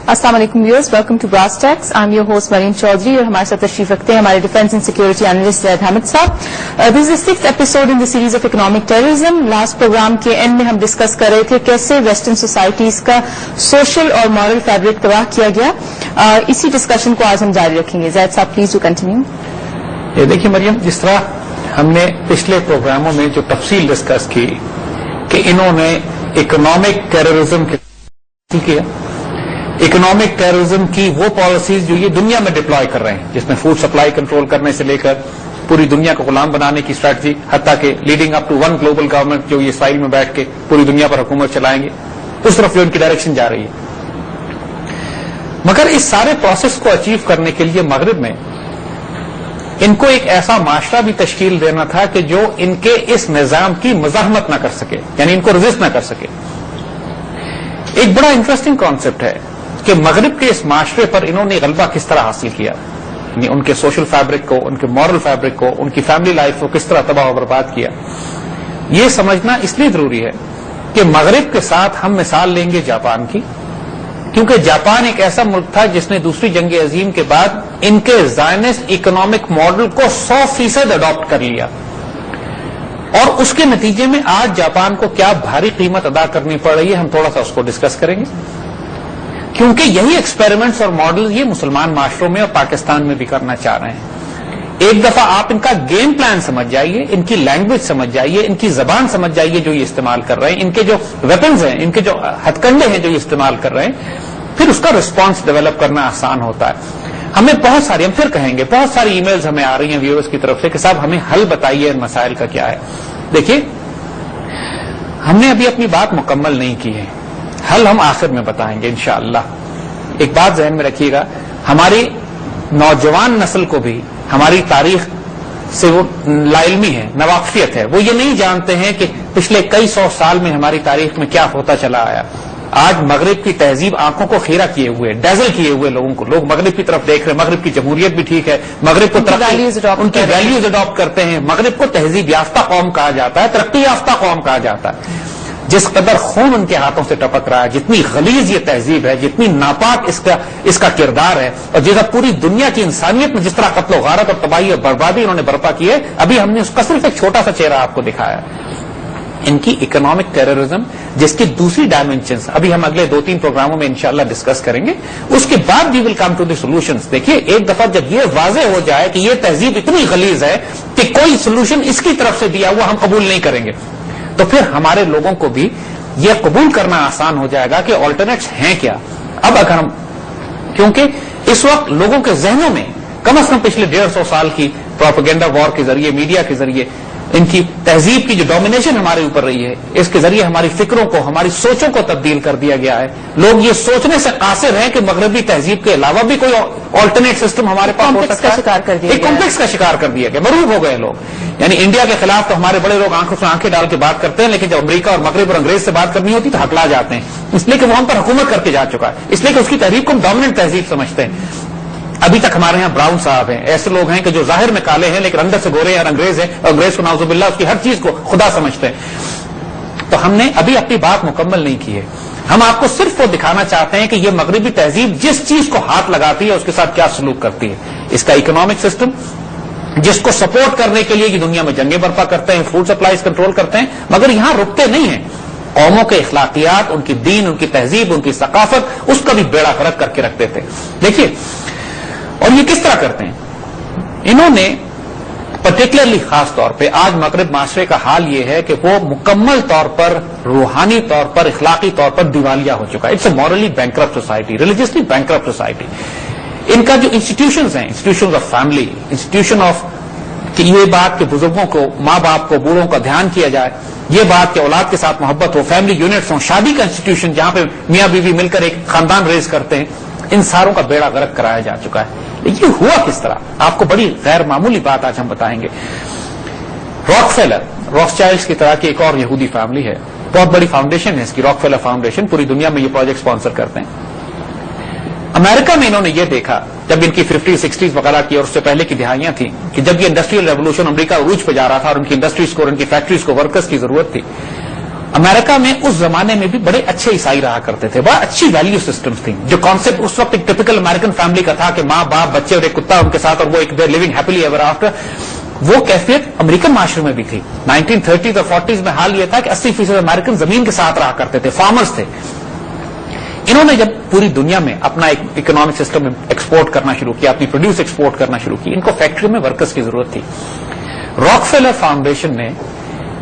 السلام علیکم viewers, welcome to brass tacks. I am your host Maryam Chaudhry اور ہمارے ساتھ تشریف رکھتے ہیں ہمارے defence and security analyst Zaid Hamid sahab. This is the 6th episode in the series of economic terrorism. Last programme کے اینڈ میں ہم ڈسکس کر رہے تھے کیسے ویسٹرن سوسائٹیز کا سوشل اور مورل فیبرک تباہ کیا گیا. اسی ڈسکشن کو آج ہم جاری رکھیں گے. زید صاحب پلیز ٹو کنٹینیو. یہ دیکھیے مریم، جس طرح ہم نے پچھلے پروگراموں میں جو تفصیل ڈسکس کی کہ انہوں نے اکنامک ٹیررزم کیا، اکنامک ٹیررزم کی وہ پالیسیز جو یہ دنیا میں ڈپلوائے کر رہے ہیں، جس میں فوڈ سپلائی کنٹرول کرنے سے لے کر پوری دنیا کو غلام بنانے کی اسٹریٹجی، حتیٰ کہ leading up to one global government جو یہ اسرائیل میں بیٹھ کے پوری دنیا پر حکومت چلائیں گے، اس طرف جو ان کی ڈائریکشن جا رہی ہے. مگر اس سارے پروسیس کو اچیو کرنے کے لیے مغرب میں ان کو ایک ایسا معاشرہ بھی تشکیل دینا تھا کہ جو ان کے اس نظام کی مزاحمت نہ کر سکے، یعنی ان کو ریزسٹ نہ کر سکے. ایک بڑا انٹرسٹنگ کانسیپٹ ہے کہ مغرب کے اس معاشرے پر انہوں نے غلبہ کس طرح حاصل کیا، یعنی ان کے سوشل فیبرک کو، ان کے مورل فیبرک کو، ان کی فیملی لائف کو کس طرح تباہ و برباد کیا. یہ سمجھنا اس لیے ضروری ہے کہ مغرب کے ساتھ ہم مثال لیں گے جاپان کی، کیونکہ جاپان ایک ایسا ملک تھا جس نے دوسری جنگ عظیم کے بعد ان کے زائنسٹ اکنامک ماڈل کو 100% اڈاپٹ کر لیا، اور اس کے نتیجے میں آج جاپان کو کیا بھاری قیمت ادا کرنی پڑ رہی ہے، ہم تھوڑا سا اس کو ڈسکس کریں گے. کیونکہ یہی ایکسپیریمنٹس اور ماڈل یہ مسلمان معاشروں میں اور پاکستان میں بھی کرنا چاہ رہے ہیں. ایک دفعہ آپ ان کا گیم پلان سمجھ جائیے، ان کی لینگویج سمجھ جائیے، ان کی زبان سمجھ جائیے جو یہ استعمال کر رہے ہیں، ان کے جو ویپنز ہیں، ان کے جو ہتھ کنڈے ہیں جو یہ استعمال کر رہے ہیں، پھر اس کا رسپانس ڈیولپ کرنا آسان ہوتا ہے. ہمیں بہت ساری، ہم پھر کہیں گے، بہت ساری ای میلز ہمیں آ رہی ہیں ویورز کی طرف سے کہ صاحب ہمیں حل بتائیے ان مسائل کا کیا ہے. دیکھیے، ہم نے ابھی اپنی بات مکمل نہیں کی ہے، حل ہم آخر میں بتائیں گے انشاءاللہ. ایک بات ذہن میں رکھیے گا، ہماری نوجوان نسل کو بھی ہماری تاریخ سے وہ لا علمی ہے، ناواقفیت ہے. وہ یہ نہیں جانتے ہیں کہ پچھلے کئی سو سال میں ہماری تاریخ میں کیا ہوتا چلا آیا. آج مغرب کی تہذیب آنکھوں کو خیرہ کیے ہوئے، ڈیزل کیے ہوئے لوگوں کو، لوگ مغرب کی طرف دیکھ رہے ہیں. مغرب کی جمہوریت بھی ٹھیک ہے، مغرب کو ان کی ویلیوز اڈاپٹ کرتے ہیں. مغرب کو تہذیب یافتہ قوم کہا جاتا ہے، ترقی یافتہ قوم کہا جاتا ہے. جس قدر خون ان کے ہاتھوں سے ٹپک رہا ہے، جتنی غلیظ یہ تہذیب ہے، جتنی ناپاک اس کا کردار ہے، اور جیسا پوری دنیا کی انسانیت میں جس طرح قتل و غارت اور تباہی اور بربادی انہوں نے برپا کی ہے، ابھی ہم نے اس کا صرف ایک چھوٹا سا چہرہ آپ کو دکھایا. ان کی اکنامک ٹیررزم جس کی دوسری ڈائمینشنز ابھی ہم اگلے 2-3 پروگراموں میں انشاءاللہ ڈسکس کریں گے. اس کے بعد وی ول کم ٹو دی سولوشنز. دیکھیے، ایک دفعہ جب یہ واضح ہو جائے کہ یہ تہذیب اتنی غلیظ ہے کہ کوئی سولوشن اس کی طرف سے دیا ہوا ہم قبول نہیں کریں گے، تو پھر ہمارے لوگوں کو بھی یہ قبول کرنا آسان ہو جائے گا کہ آلٹرنیٹس ہیں کیا. اب اگر ہم، کیونکہ اس وقت لوگوں کے ذہنوں میں کم از کم پچھلے 150 سال کی پروپیگنڈا وار کے ذریعے، میڈیا کے ذریعے، ان کی تہذیب کی جو ڈومینیشن ہمارے اوپر رہی ہے، اس کے ذریعے ہماری فکروں کو، ہماری سوچوں کو تبدیل کر دیا گیا ہے. لوگ یہ سوچنے سے قاصر ہیں کہ مغربی تہذیب کے علاوہ بھی کوئی آلٹرنیٹ سسٹم ہمارے پاس ہو سکتا ہے. ایک کمپلیکس کا شکار کر دیا گیا، مرعوب ہو گئے لوگ. یعنی انڈیا کے خلاف تو ہمارے بڑے لوگ آنکھوں سے آنکھیں ڈال کے بات کرتے ہیں، لیکن جب امریکہ اور مغرب اور انگریز سے بات کرنی ہوتی تو ہکلا جاتے ہیں، اس لیے کہ وہ ہم پر حکومت کر کے جا چکا ہے، اس لیے کہ اس کی تحریک کو ہم ڈومیننٹ تہذیب سمجھتے ہیں. ابھی تک ہمارے یہاں براؤن صاحب ہیں، ایسے لوگ ہیں کہ جو ظاہر میں کالے ہیں لیکن اندر سے گورے ہیں، اور انگریز ہیں، اور انگریز کو نعوذ باللہ اس کی ہر چیز کو خدا سمجھتے ہیں. تو ہم نے ابھی اپنی بات مکمل نہیں کی ہے. ہم آپ کو صرف وہ دکھانا چاہتے ہیں کہ یہ مغربی تہذیب جس چیز کو ہاتھ لگاتی ہے اس کے ساتھ کیا سلوک کرتی ہے. اس کا اکنامک سسٹم جس کو سپورٹ کرنے کے لیے کہ دنیا میں جنگیں برپا کرتے ہیں، فوڈ سپلائیز کنٹرول کرتے ہیں، مگر یہاں رکتے نہیں ہیں. قوموں کے اخلاقیات، ان کی دین، ان کی تہذیب، ان کی ثقافت، اس کا بھی بیڑا غرق کر کے رکھتے تھے. دیکھیے، اور یہ کس طرح کرتے ہیں. انہوں نے پرٹیکولرلی خاص طور پہ آج مغرب معاشرے کا حال یہ ہے کہ وہ مکمل طور پر، روحانی طور پر، اخلاقی طور پر دیوالیہ ہو چکا ہے. It's a morally bankrupt society, religiously bankrupt society. ان کا جو انسٹیٹیوشنز ہیں، institutions of family, institution of کہ یہ بات کہ بزرگوں کو، ماں باپ کو، بوڑھوں کا دھیان کیا جائے، یہ بات کہ اولاد کے ساتھ محبت ہو، فیملی یونٹس ہوں، شادی کا انسٹیٹیوشن جہاں پہ میاں بیوی مل کر ایک خاندان ریز کرتے ہیں، ان ساروں کا بیڑا غرق کرایا جا چکا ہے. یہ ہوا کس طرح؟ آپ کو بڑی غیر معمولی بات آج ہم بتائیں گے. راک فیلر، راک چائلڈس کی طرح کی ایک اور یہودی فیملی ہے، بہت بڑی فاؤنڈیشن ہے اس کی، راک فیلر فاؤنڈیشن، پوری دنیا میں یہ پروجیکٹ اسپانسر کرتے ہیں. امریکہ میں انہوں نے یہ دیکھا جب ان کی 50s 60s وغیرہ کی اور اس سے پہلے کی دہائیاں تھیں کہ جب یہ انڈسٹریل ریولوشن امریکہ عروج پہ جا رہا تھا اور ان کی انڈسٹریز کو اور ان کی فیکٹریز کو ورکرز کی ضرورت تھی، امریکہ میں اس زمانے میں بھی بڑے اچھے عیسائی رہا کرتے تھے, بڑا اچھی ویلیو سسٹمز تھیں. جو کانسیپٹ اس وقت ایک ٹپیکل امریکن فیملی کا تھا کہ ماں باپ بچے اور ایک کتا ان کے ساتھ, اور وہ ایک دیر لیونگ ہیپیلی ایور آفٹر, وہ کیفیت امریکن معاشرے میں بھی تھی. 1930 اور 40s میں حال یہ تھا کہ 80% امریکن زمین کے ساتھ رہا کرتے تھے, فارمرز تھے. انہوں نے جب پوری دنیا میں اپنا ایک اکنامک سسٹم ایکسپورٹ کرنا شروع کیا, اپنی پروڈیوس ایکسپورٹ کرنا شروع کی, ان کو فیکٹری میں ورکرز کی ضرورت تھی. راکفیلر فاؤنڈیشن نے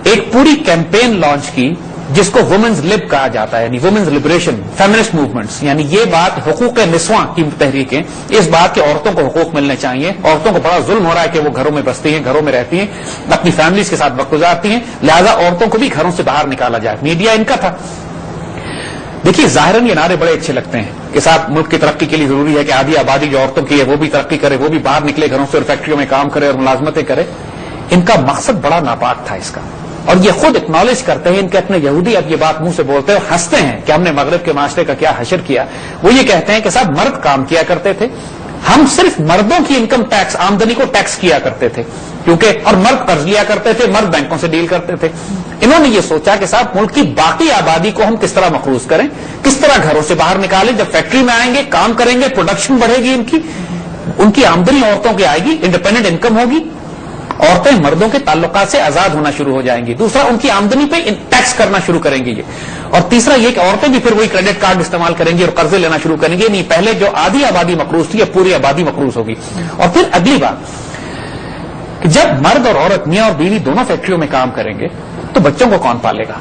ایک پوری کیمپین لانچ کی جس کو وومنز لب کہا جاتا ہے, یعنی وومنز لبریشن, فیمنسٹ موومنٹس. یعنی یہ بات حقوق نسواں کی تحریکیں, اس بات کہ عورتوں کو حقوق ملنے چاہیے, عورتوں کو بڑا ظلم ہو رہا ہے کہ وہ گھروں میں بستی ہیں, گھروں میں رہتی ہیں, اپنی فیملیز کے ساتھ وقت گزارتی ہیں, لہذا عورتوں کو بھی گھروں سے باہر نکالا جائے. میڈیا ان کا تھا. دیکھیے ظاہراً یہ نعرے بڑے اچھے لگتے ہیں کہ صاحب ملک کی ترقی کے لیے ضروری ہے کہ آدھی آبادی جو عورتوں کی ہے وہ بھی ترقی کرے, وہ بھی باہر نکلے گھروں سے اور فیکٹریوں میں کام کرے اور ملازمتیں کرے. ان کا مقصد بڑا ناپاک تھا اس کا, اور یہ خود اکنالج کرتے ہیں. ان کے اپنے یہودی اب یہ بات منہ سے بولتے ہیں اور ہنستے ہیں کہ ہم نے مغرب کے معاشرے کا کیا حشر کیا. وہ یہ کہتے ہیں کہ صاحب مرد کام کیا کرتے تھے, ہم صرف مردوں کی انکم ٹیکس, آمدنی کو ٹیکس کیا کرتے تھے, کیونکہ اور مرد قرض لیا کرتے تھے, مرد بینکوں سے ڈیل کرتے تھے. انہوں نے یہ سوچا کہ صاحب ملک کی باقی آبادی کو ہم کس طرح مقروض کریں, کس طرح گھروں سے باہر نکالیں. جب فیکٹری میں آئیں گے, کام کریں گے, پروڈکشن بڑھے گی, ان کی آمدنی عورتوں کی آئے گی, انڈیپینڈنٹ انکم ہوگی, عورتیں مردوں کے تعلقات سے آزاد ہونا شروع ہو جائیں گی. دوسرا, ان کی آمدنی پہ ٹیکس کرنا شروع کریں گی یہ. اور تیسرا یہ کہ عورتیں بھی پھر وہی کریڈٹ کارڈ استعمال کریں گی اور قرضے لینا شروع کریں گی. نہیں, پہلے جو آدھی آبادی مقروض تھی اب پوری آبادی مقروض ہوگی. اور پھر اگلی بات کہ جب مرد اور عورت, میاں اور بیوی دونوں فیکٹریوں میں کام کریں گے تو بچوں کو کون پالے گا؟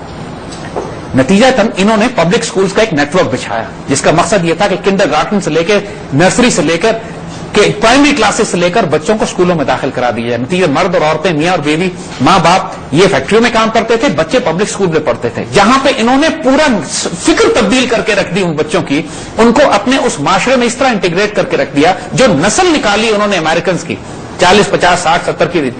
نتیجتاً انہوں نے پبلک سکولز کا ایک نیٹ ورک بچھایا جس کا مقصد یہ تھا کہ کنڈر گارٹن سے لے کے نرسری سے لے کر کہ پرائمری کلاسز سے لے کر بچوں کو اسکولوں میں داخل کرا دیا جائے. نتیجہ مرد اور عورتیں, میاں اور بیوی, ماں باپ یہ فیکٹریوں میں کام کرتے تھے, بچے پبلک اسکول میں پڑھتے تھے, جہاں پہ انہوں نے پورا فکر تبدیل کر کے رکھ دی ان بچوں کی, ان کو اپنے اس معاشرے میں اس طرح انٹیگریٹ کر کے رکھ دیا. جو نسل نکالی انہوں نے امریکنز کی 40, 50, 60, 70 کی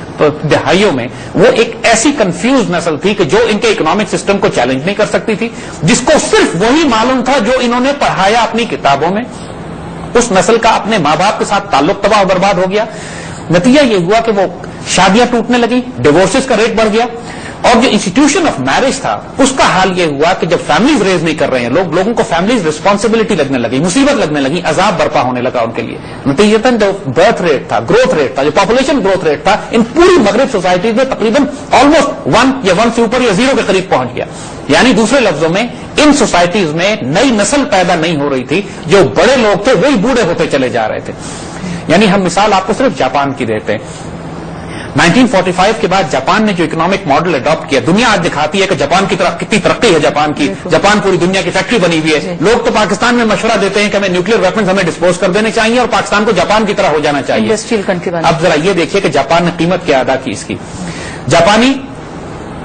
دہائیوں میں, وہ ایک ایسی کنفیوز نسل تھی کہ جو ان کے اکنامک سسٹم کو چیلنج نہیں کر سکتی تھی, جس کو صرف وہی معلوم تھا جو انہوں نے پڑھایا اپنی کتابوں میں. اس نسل کا اپنے ماں باپ کے ساتھ تعلق تباہ و برباد ہو گیا. نتیجہ یہ ہوا کہ وہ شادیاں ٹوٹنے لگی, ڈیورسز کا ریٹ بڑھ گیا, اور جو انسٹیٹیوشن آف میرج تھا اس کا حال یہ ہوا کہ جب فیملیز ریز نہیں کر رہے ہیں لوگوں کو فیملیز رسپانسبلٹی لگنے لگی, مصیبت لگنے لگی, عذاب برپا ہونے لگا ان کے لیے. نتیجتاً جو برتھ ریٹ تھا, گروتھ ریٹ تھا, جو پاپولیشن گروتھ ریٹ تھا ان پوری مغرب سوسائٹیز میں تقریباً آلموسٹ 1 یا 1 سے اوپر یا 0 کے قریب پہنچ گیا. یعنی دوسرے لفظوں میں ان سوسائٹیز میں نئی نسل پیدا نہیں ہو رہی تھی, جو بڑے لوگ تھے وہی بوڑھے ہوتے چلے جا رہے تھے. یعنی ہم مثال آپ کو صرف جاپان کی دیتے ہیں. 1945 کے بعد جاپان نے جو اکنامک ماڈل اڈاپٹ کیا, دنیا آج دکھاتی ہے کہ جاپان کی طرف کتنی ترقی ہے جاپان کی, جاپان پوری دنیا کی فیکٹری بنی ہوئی ہے. لوگ تو پاکستان میں مشورہ دیتے ہیں کہ ہمیں نیوکلیر ویپنز ہمیں ڈسپوز کر دینے چاہیے اور پاکستان کو جاپان کی طرح ہو جانا چاہیے. Industrial country. اب ذرا یہ دیکھیے کہ جاپان نے قیمت کیا ادا کی اس کی. جاپانی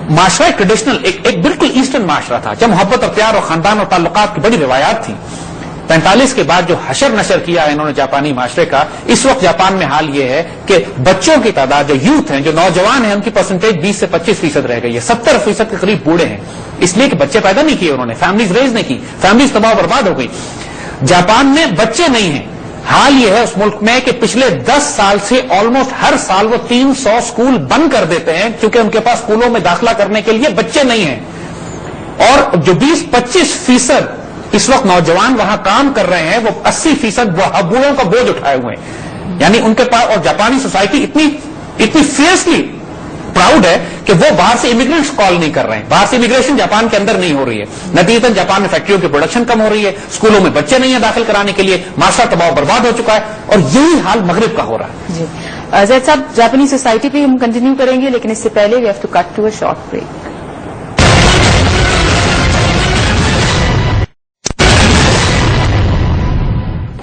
معاشرہ ٹریڈیشنل ایک بالکل ایسٹرن معاشرہ تھا, جب محبت اور پیار اور خاندان اور تعلقات کی بڑی روایات تھیں. 45 کے بعد جو حشر نشر کیا ہے انہوں نے جاپانی معاشرے کا, اس وقت جاپان میں حال یہ ہے کہ بچوں کی تعداد, جو یوتھ ہیں, جو نوجوان ہیں, ان کی پرسنٹیج 20 سے 25% رہ گئی ہے. 70% کے قریب بوڑھے ہیں, اس لیے کہ بچے پیدا نہیں کیے انہوں نے, فیملیز ریز نہیں کی, فیملیز تباہ برباد ہو گئی. جاپان میں بچے نہیں ہیں. حال یہ ہے اس ملک میں کہ پچھلے 10 سال سے آلموسٹ ہر سال وہ 300 اسکول بند کر دیتے ہیں کیونکہ ان کے پاس اسکولوں میں داخلہ کرنے کے لیے بچے نہیں ہیں. اور جو 20-25% اس وقت نوجوان وہاں کام کر رہے ہیں, وہ 80% بوڑھوں کا بوجھ اٹھائے ہوئے ہیں. یعنی ان کے پاس, اور جاپانی سوسائٹی اتنی فیئرسلی پراؤڈ ہے کہ وہ باہر سے امیگرینٹس کال نہیں کر رہے ہیں, باہر سے امیگریشن جاپان کے اندر نہیں ہو رہی ہے. نتیجتاً جاپان میں فیکٹریوں کی پروڈکشن کم ہو رہی ہے, اسکولوں میں بچے نہیں ہیں داخل کرانے کے لیے, معاشرہ تباہ و برباد ہو چکا ہے, اور یہی حال مغرب کا ہو رہا ہے. جی زید صاحب, جاپانی سوسائٹی پہ ہم کنٹینیو کریں گے, لیکن اس سے پہلے we have to cut to a short break.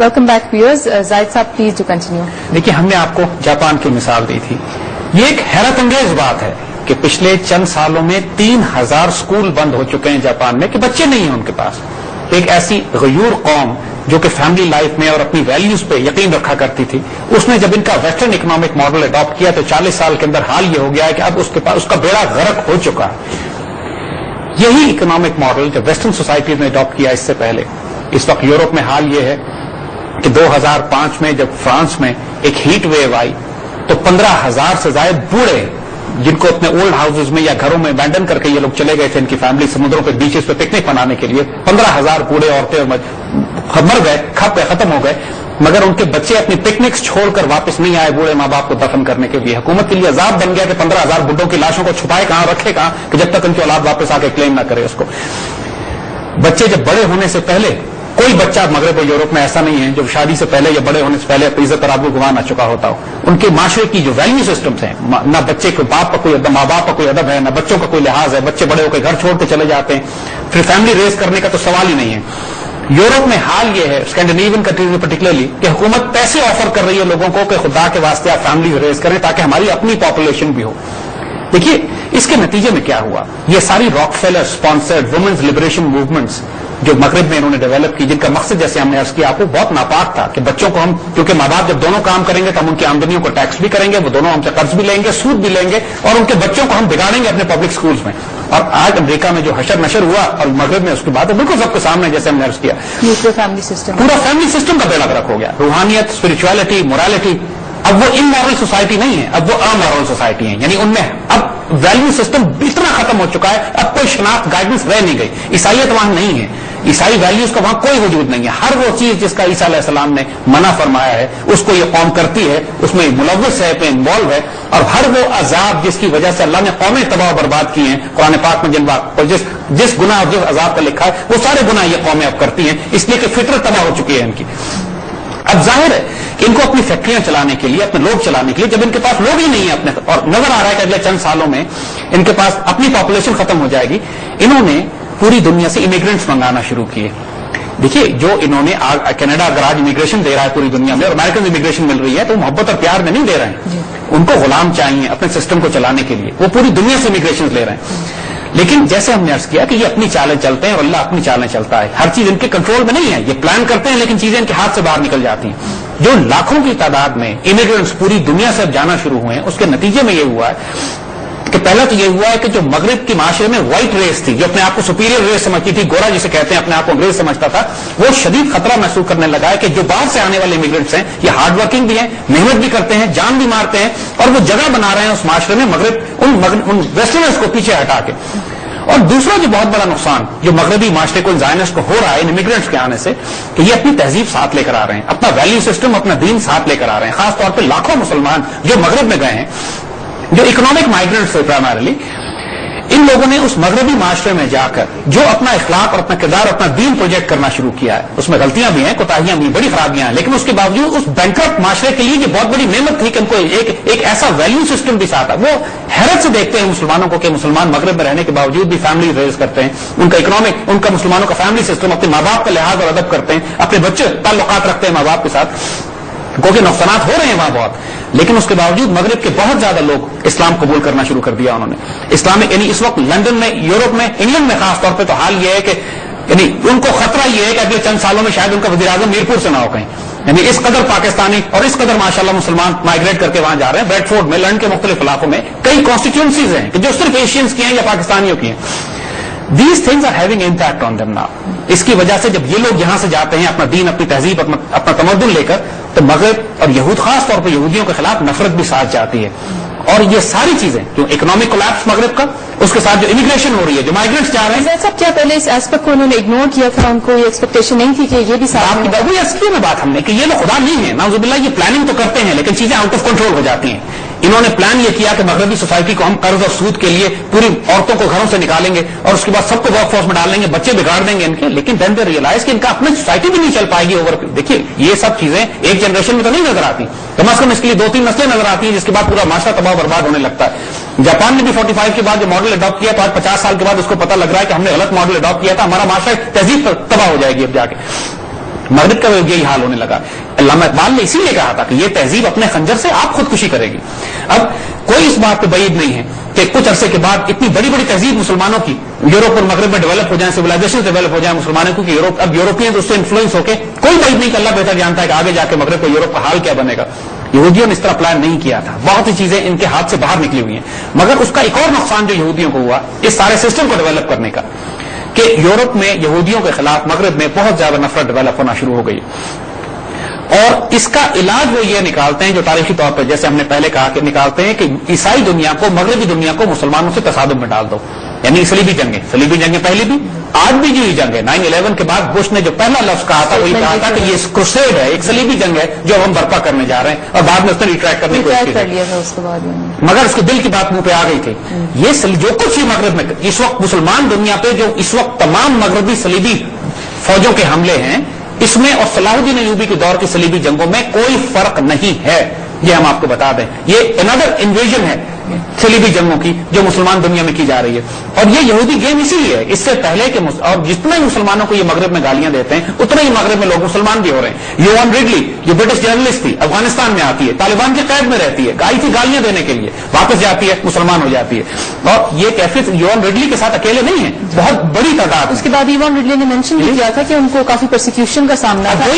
Welcome back viewers. Zahid sahab please do continue. دیکھیے, ہم نے آپ کو جاپان کی مثال دی تھی. یہ ایک حیرت انگیز بات ہے کہ پچھلے چند سالوں میں 3000 اسکول بند ہو چکے ہیں جاپان میں کہ بچے نہیں ہیں ان کے پاس. ایک ایسی غیور قوم جو کہ فیملی لائف میں اور اپنی ویلیوز پہ یقین رکھا کرتی تھی, اس نے جب ان کا ویسٹرن اکنامک ماڈل اڈاپٹ کیا تو 40 سال کے اندر حال یہ ہو گیا ہے کہ اب اس کا بیڑا غرق ہو چکا ہے. یہی اکنامک ماڈل جب ویسٹرن سوسائٹیز نے اڈاپٹ کیا اس سے پہلے, اس وقت یورپ میں حال یہ ہے کہ 2005 میں جب فرانس میں ایک ہیٹ ویو آئی تو 15,000 سے زائد بوڑھے جن کو اپنے اولڈ ہاؤسز میں یا گھروں میں ابینڈن کر کے یہ لوگ چلے گئے تھے، ان کی فیملی سمندروں پہ بیچز پہ پکنک منانے کے لیے، 15,000 بوڑھے عورتیں مر گئے، کھپ گئے، ختم ہو گئے، مگر ان کے بچے اپنی پکنکس چھوڑ کر واپس نہیں آئے بوڑھے ماں باپ کو دفن کرنے کے لیے. حکومت کے لیے عذاب بن گیا کہ 15,000 بڈھوں کی لاشوں کو چھپائے کہاں، رکھے کہاں، کہ جب تک ان کی اولاد واپس آ کے کلیم نہ کرے اس کو. بچے جب بڑے ہونے سے پہلے، کوئی بچہ مغرب اور یورپ میں ایسا نہیں ہے جو شادی سے پہلے یا بڑے ہونے سے پہلے اپنی عزت اور آبرو گنوا نہ چکا ہوتا ہو. ان کے معاشرے کی جو ویلیو سسٹمز ہیں، نہ بچے کو باپ کا کوئی ادب، ماں باپ کا کوئی ادب ہے، نہ بچوں کا کوئی لحاظ ہے. بچے بڑے ہو کے گھر چھوڑ کے چلے جاتے ہیں، پھر فیملی ریز کرنے کا تو سوال ہی نہیں ہے. یورپ میں حال یہ ہے، اسکینڈینیوین کنٹریز میں پرٹیکولرلی، کہ حکومت پیسے آفر کر رہی ہے لوگوں کو کہ خدا کے واسطے آپ فیملی ریز کریں تاکہ ہماری اپنی پاپولیشن بھی ہو. دیکھیے اس کے نتیجے میں کیا ہوا، یہ ساری Rockefeller sponsored women's liberation movements جو مغرب میں انہوں نے ڈیولپ کی، جن کا مقصد جیسے ہم نے عرض کیا آپ کو بہت ناپاک تھا کہ بچوں کو ہم، کیونکہ ماں باپ جب دونوں کام کریں گے تو ہم ان کی آمدنیوں کو ٹیکس بھی کریں گے، وہ دونوں ہم سے قرض بھی لیں گے، سود بھی لیں گے، اور ان کے بچوں کو ہم بگاڑیں گے اپنے پبلک اسکولس میں. اور آج امریکہ میں جو حشر نشر ہوا اور مغرب میں اس کی بات ہے بالکل سب کے سامنے، جیسے ہم نے عرض کیا پورا فیملی سسٹم کا بیڑا غرق ہو گیا. روحانیت، اسپرچولیٹی، مورالٹی، اب وہ امورل سوسائٹی نہیں ہے، اب وہ امورل سوسائٹی ہے. یعنی ان میں اب ویلیو سسٹم اتنا ختم ہو چکا ہے، اب کوئی شناخت گائیڈنس رہ نہیں گئی. عیسائیت وہاں نہیں ہے، عیسائی ویلیوز کا وہاں کوئی وجود نہیں ہے. ہر وہ چیز جس کا عیسیٰ علیہ السلام نے منع فرمایا ہے اس کو یہ قوم کرتی ہے، اس میں ملوث ہے، پہ انوالو ہے. اور ہر وہ عذاب جس کی وجہ سے اللہ نے قومیں تباہ و برباد کی ہیں قرآن پاک میں، اور جس گناہ اور جس عذاب کا لکھا ہے وہ سارے گناہ یہ قومیں اب کرتی ہیں، اس لیے کہ فطرت تباہ ہو چکی ہے ان کی. اب ظاہر ہے کہ ان کو اپنی فیکٹریاں چلانے کے لیے، اپنے لوگ چلانے کے لیے، جب ان کے پاس لوگ ہی نہیں ہیں اپنے، اور نظر آ رہا ہے کہ اگلے چند سالوں میں ان کے پاس اپنی پاپولیشن ختم ہو جائے گی، انہوں نے پوری دنیا سے امیگرینٹس منگانا شروع کیے. دیکھیے جو انہوں نے کینیڈا اگر آج امیگریشن دے رہا ہے پوری دنیا میں، اور امریکن امیگریشن مل رہی ہے، تو محبت اور پیار میں نہیں دے رہے ہیں. ان کو غلام چاہیے اپنے سسٹم کو چلانے کے لیے، وہ پوری دنیا سے امیگریشن لے رہے ہیں. لیکن جیسے ہم نے عرض کیا کہ یہ اپنی چالیں چلتے ہیں اور اللہ اپنی چالیں چلتا ہے. ہر چیز ان کے کنٹرول میں نہیں ہے، یہ پلان کرتے ہیں لیکن چیزیں ان کے ہاتھ سے باہر نکل جاتی ہیں. جو لاکھوں کی تعداد میں امیگرینٹس پوری دنیا سے جانا شروع ہوئے ہیں، اس کے نتیجے میں یہ ہوا ہے کہ پہلا تو یہ ہوا ہے کہ جو مغرب کے معاشرے میں وائٹ ریس تھی، جو اپنے آپ کو سپیریئر ریس سمجھتی تھی، گورا جسے کہتے ہیں، اپنے آپ کو انگریز سمجھتا تھا، وہ شدید خطرہ محسوس کرنے لگا ہے کہ جو باہر سے آنے والے امیگرینٹس ہیں یہ ہارڈ ورکنگ بھی ہیں، محنت بھی کرتے ہیں، جان بھی مارتے ہیں، اور وہ جگہ بنا رہے ہیں اس معاشرے میں مغرب ان ویسٹرنرز کو پیچھے ہٹا کے. اور دوسرا جو بہت بڑا نقصان جو مغربی معاشرے کو زائنسٹ کو ہو رہا ہے ان امیگرینٹس کے آنے سے، کہ یہ اپنی تہذیب ساتھ لے کر آ رہے ہیں، اپنا ویلیو سسٹم، اپنا دین ساتھ لے کر آ رہے ہیں. خاص طور پہ لاکھوں مسلمان جو مغرب میں گئے ہیں، جو اکنامک مائیگرینٹس تھے پرائمرلی، ان لوگوں نے اس مغربی معاشرے میں جا کر جو اپنا اخلاق اور اپنا کردار، اپنا دین پروجیکٹ کرنا شروع کیا ہے. اس میں غلطیاں بھی ہیں، کوتاہیاں بھی، بڑی خرابیاں ہیں، لیکن اس کے باوجود اس بینکرپٹ معاشرے کے لیے یہ بہت بڑی نعمت تھی کہ ان کو ایک ایسا ویلیو سسٹم بھی ساتھ ہے. وہ حیرت سے دیکھتے ہیں مسلمانوں کو کہ مسلمان مغرب میں رہنے کے باوجود بھی فیملی ریز کرتے ہیں، ان کا اکنامک، ان کا مسلمانوں کا فیملی سسٹم، اپنے ماں باپ کا لحاظ اور ادب کرتے ہیں، اپنے بچے تعلقات رکھتے ہیں ماں باپ کے ساتھ، کیونکہ نقصانات ہو رہے ہیں وہاں بہت. لیکن اس کے باوجود مغرب کے بہت زیادہ لوگ اسلام قبول کرنا شروع کر دیا انہوں نے. اسلامک یعنی اس وقت لندن میں، یورپ میں، انگلینڈ میں خاص طور پہ تو حال یہ ہے کہ یعنی ان کو خطرہ یہ ہے کہ اگلے چند سالوں میں شاید ان کا وزیر اعظم میرپور سے نہ ہو کہیں. یعنی اس قدر پاکستانی اور اس قدر ماشاءاللہ مسلمان مائگریٹ کر کے وہاں جا رہے ہیں. بریڈ فورڈ میں، لندن کے مختلف علاقوں میں کئی کانسٹیٹیوئنسیز ہیں کہ جو صرف ایشینز کی ہیں یا پاکستانیوں کی ہیں. These things are having impact on them now. اس کی وجہ سے جب یہ لوگ یہاں سے جاتے ہیں اپنا دین، اپنی تہذیب، اپنا تمدن لے کر، تو مغرب اور یہود، خاص طور پر یہودیوں کے خلاف نفرت بھی ساتھ جاتی ہے. اور یہ ساری چیزیں جو اکنامک کولیپس مغرب کا، اس کے ساتھ جو امیگریشن ہو رہی ہے، جو مائیگرینٹس جا رہے ہیں. سب کیا پہلے اس ایسپیکٹ کو انہوں نے اگنور کیا تھا؟ ان کو یہ ایکسپیکٹیشن نہیں تھی کہ یہ بھی ساتھ میں وہی اصلی میں بات ہم نے کہ یہ لوگ خدا نہیں ہے، نعوذ باللہ. یہ پلاننگ تو کرتے ہیں لیکن چیزیں آؤٹ آف کنٹرول ہو جاتی ہیں. انہوں نے پلان یہ کیا کہ مغربی سوسائٹی کو ہم قرض اور سود کے لیے پوری عورتوں کو گھروں سے نکالیں گے اور اس کے بعد سب کو ورک فورس میں ڈال دیں گے، بچے بگاڑ دیں گے ان کے. لیکن دین دے ریئلائز کہ ان کا اپنی سوسائٹی بھی نہیں چل پائے گی اوور. دیکھیے یہ سب چیزیں ایک جنریشن میں تو نہیں نظر آتی، کم از کم اس کے لیے 2-3 نسلیں نظر آتی ہیں، جس کے بعد پورا معاشرہ تباہ برباد ہونے لگتا ہے. جاپان نے بھی 45 کے بعد جو ماڈل اڈاپٹ کیا، تو آج 50 سال کے بعد اس کو پتہ لگ رہا ہے کہ ہم نے غلط ماڈل اڈاپٹ کیا تھا، ہمارا معاشرہ تہذیب تباہ ہو جائے گی اب جا کے. مغرب کا یہی حال ہونے لگا. علامہ اقبال نے اسی لیے کہا تھا کہ یہ تہذیب اپنے خنجر سے آپ خودکشی کرے گی. اب کوئی اس بات پہ بعید نہیں ہے کہ کچھ عرصے کے بعد اتنی بڑی بڑی تہذیب مسلمانوں کی یورپ اور مغرب میں ڈیولپ ہو جائیں، سویلائزیشن ڈیولپ ہو جائیں مسلمانوں کو، کہ اب یورپین اس سے انفلوئنس ہو کے، کوئی بعید نہیں کہ اللہ بہتر جانتا ہے کہ آگے جا کے مغرب کو یورپ کا حال کیا بنے گا. یہودیوں نے اس طرح پلان نہیں کیا تھا، بہت سی چیزیں ان کے ہاتھ سے باہر نکلی ہوئی ہیں. مگر اس کا ایک اور نقصان جو یہودیوں کو ہوا اس سارے سسٹم کو ڈیولپ کرنے کا، کہ یورپ میں یہودیوں کے خلاف مغرب میں بہت زیادہ نفرت ڈیولپ ہونا شروع ہو گئی. اور اس کا علاج وہ یہ نکالتے ہیں جو تاریخی طور پر جیسے ہم نے پہلے کہا کہ نکالتے ہیں کہ عیسائی دنیا کو مغربی دنیا کو مسلمانوں سے تصادم میں ڈال دو. یعنی صلیبی جنگیں پہلی بھی آج بھی جو جنگ ہے 9/11 کے بعد بش نے جو پہلا لفظ کہا تھا وہی کہا تھا کہ یہ کروسیڈ ہے, ایک صلیبی جنگ ہے جو ہم برپا کرنے جا رہے ہیں, اور بعد میں اس نے ریٹریکٹ کرنے کی کوشش کی مگر اس کے دل کی بات منہ پہ آ گئی تھی. یہ جو کچھ ہی مغرب میں اس وقت مسلمان دنیا پہ جو اس وقت تمام مغربی صلیبی فوجوں کے حملے ہیں اس میں اور صلاح الدین ایوبی کے دور کی صلیبی جنگوں میں کوئی فرق نہیں ہے. یہ ہم آپ کو بتا دیں, یہ انادر انویژن ہے صلیبی جنگوں کی جو مسلمان دنیا میں کی جا رہی ہے. اور یہ یہودی گیم اسی لیے ہے, اس سے پہلے کہ اور جتنا ہی مسلمانوں کو یہ مغرب میں گالیاں دیتے ہیں اتنا ہی مغرب میں لوگ مسلمان بھی ہو رہے ہیں. یوان ریڈلی جو برٹش جرنلسٹ تھی افغانستان میں آتی ہے, طالبان کے قید میں رہتی ہے, آئی تھی گالیاں دینے کے لیے, واپس جاتی ہے مسلمان ہو جاتی ہے. اور یہ کیفیت یوان ریڈلی کے ساتھ اکیلے نہیں ہے, بہت بڑی تعداد. اس کے بعد یوان ریڈلی نے مینشن بھی کیا تھا کہ ان کو کافی پرسیکیوشن کا سامنا تھا.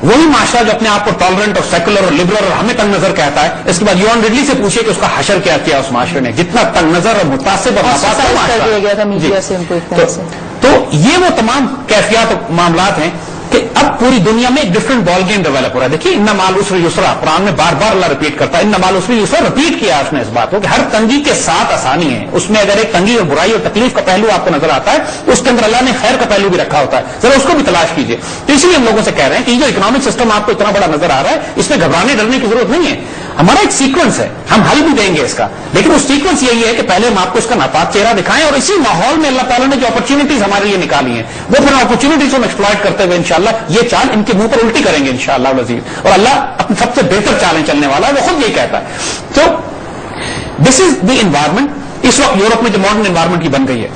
وہی معاشرہ جو اپنے آپ کو ٹالرنٹ اور سیکولر اور لبرل اور ہمیں تنگ نظر کہتا ہے, اس کے بعد یوان ریڈلی سے پوچھے کہ اس کا حشر کیا کیا اس معاشرے نے, جتنا تنگ نظر اور متاثر کر دیا گیا تھا میڈیا سے ان کو ایک طرح سے. تو یہ وہ تمام کیفیات اور معاملات ہیں کہ اب پوری دنیا میں ایک ڈفرنٹ بال گیم ڈیولپ ہو رہا ہے. دیکھیے ان مال اسر یسرا قرآن میں بار بار اللہ ریپیٹ کرتا ہے, ان مال اسر یسرا ریپیٹ کیا اس نے اس بات کو کہ ہر تنگی کے ساتھ آسانی ہے. اس میں اگر ایک تنگی اور برائی اور تکلیف کا پہلو آپ کو نظر آتا ہے اس کے اندر اللہ نے خیر کا پہلو بھی رکھا ہوتا ہے, ذرا اس کو بھی تلاش کیجیے. تو اسی لیے ہم لوگوں سے کہہ رہے ہیں کہ یہ جو اکنامک سسٹم آپ کو اتنا بڑا نظر آ رہا ہے اس میں گھبرانے ڈرنے کی ضرورت نہیں ہے. ہمارا ایک سیکوینس ہے, ہم حل بھی دیں گے اس کا, لیکن اس سیکوینس یہی ہے کہ پہلے ہم آپ کو اس کا ناپاک چہرہ دکھائیں اور اسی ماحول میں اللہ تعالیٰ نے جو اپرچونیٹیز ہمارے لیے نکالی ہیں وہ پھر اپرچونیٹیز کو ایکسپلائٹ کرتے ہوئے انشاءاللہ یہ چال ان کے منہ پر الٹی کریں گے انشاءاللہ العزیز. اور اللہ اپنی سب سے بہتر چالیں چلنے والا ہے, وہ خود یہی کہتا ہے. تو دس از دی انوائرمنٹ اس وقت یورپ میں جو ماڈرن انوائرمنٹ کی بن گئی ہے.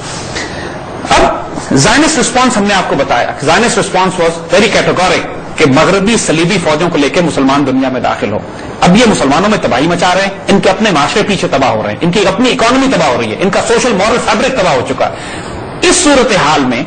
اب زائنسٹ رسپانس ہم نے آپ کو بتایا, زائنسٹ رسپانس واز ویری کیٹیگورک کہ مغربی صلیبی فوجوں کو لے کے مسلمان دنیا میں داخل ہو. اب یہ مسلمانوں میں تباہی مچا رہے ہیں, ان کے اپنے معاشرے پیچھے تباہ ہو رہے ہیں, ان کی اپنی اکانومی تباہ ہو رہی ہے, ان کا سوشل مورل فیبرک تباہ ہو چکا ہے. اس صورتحال میں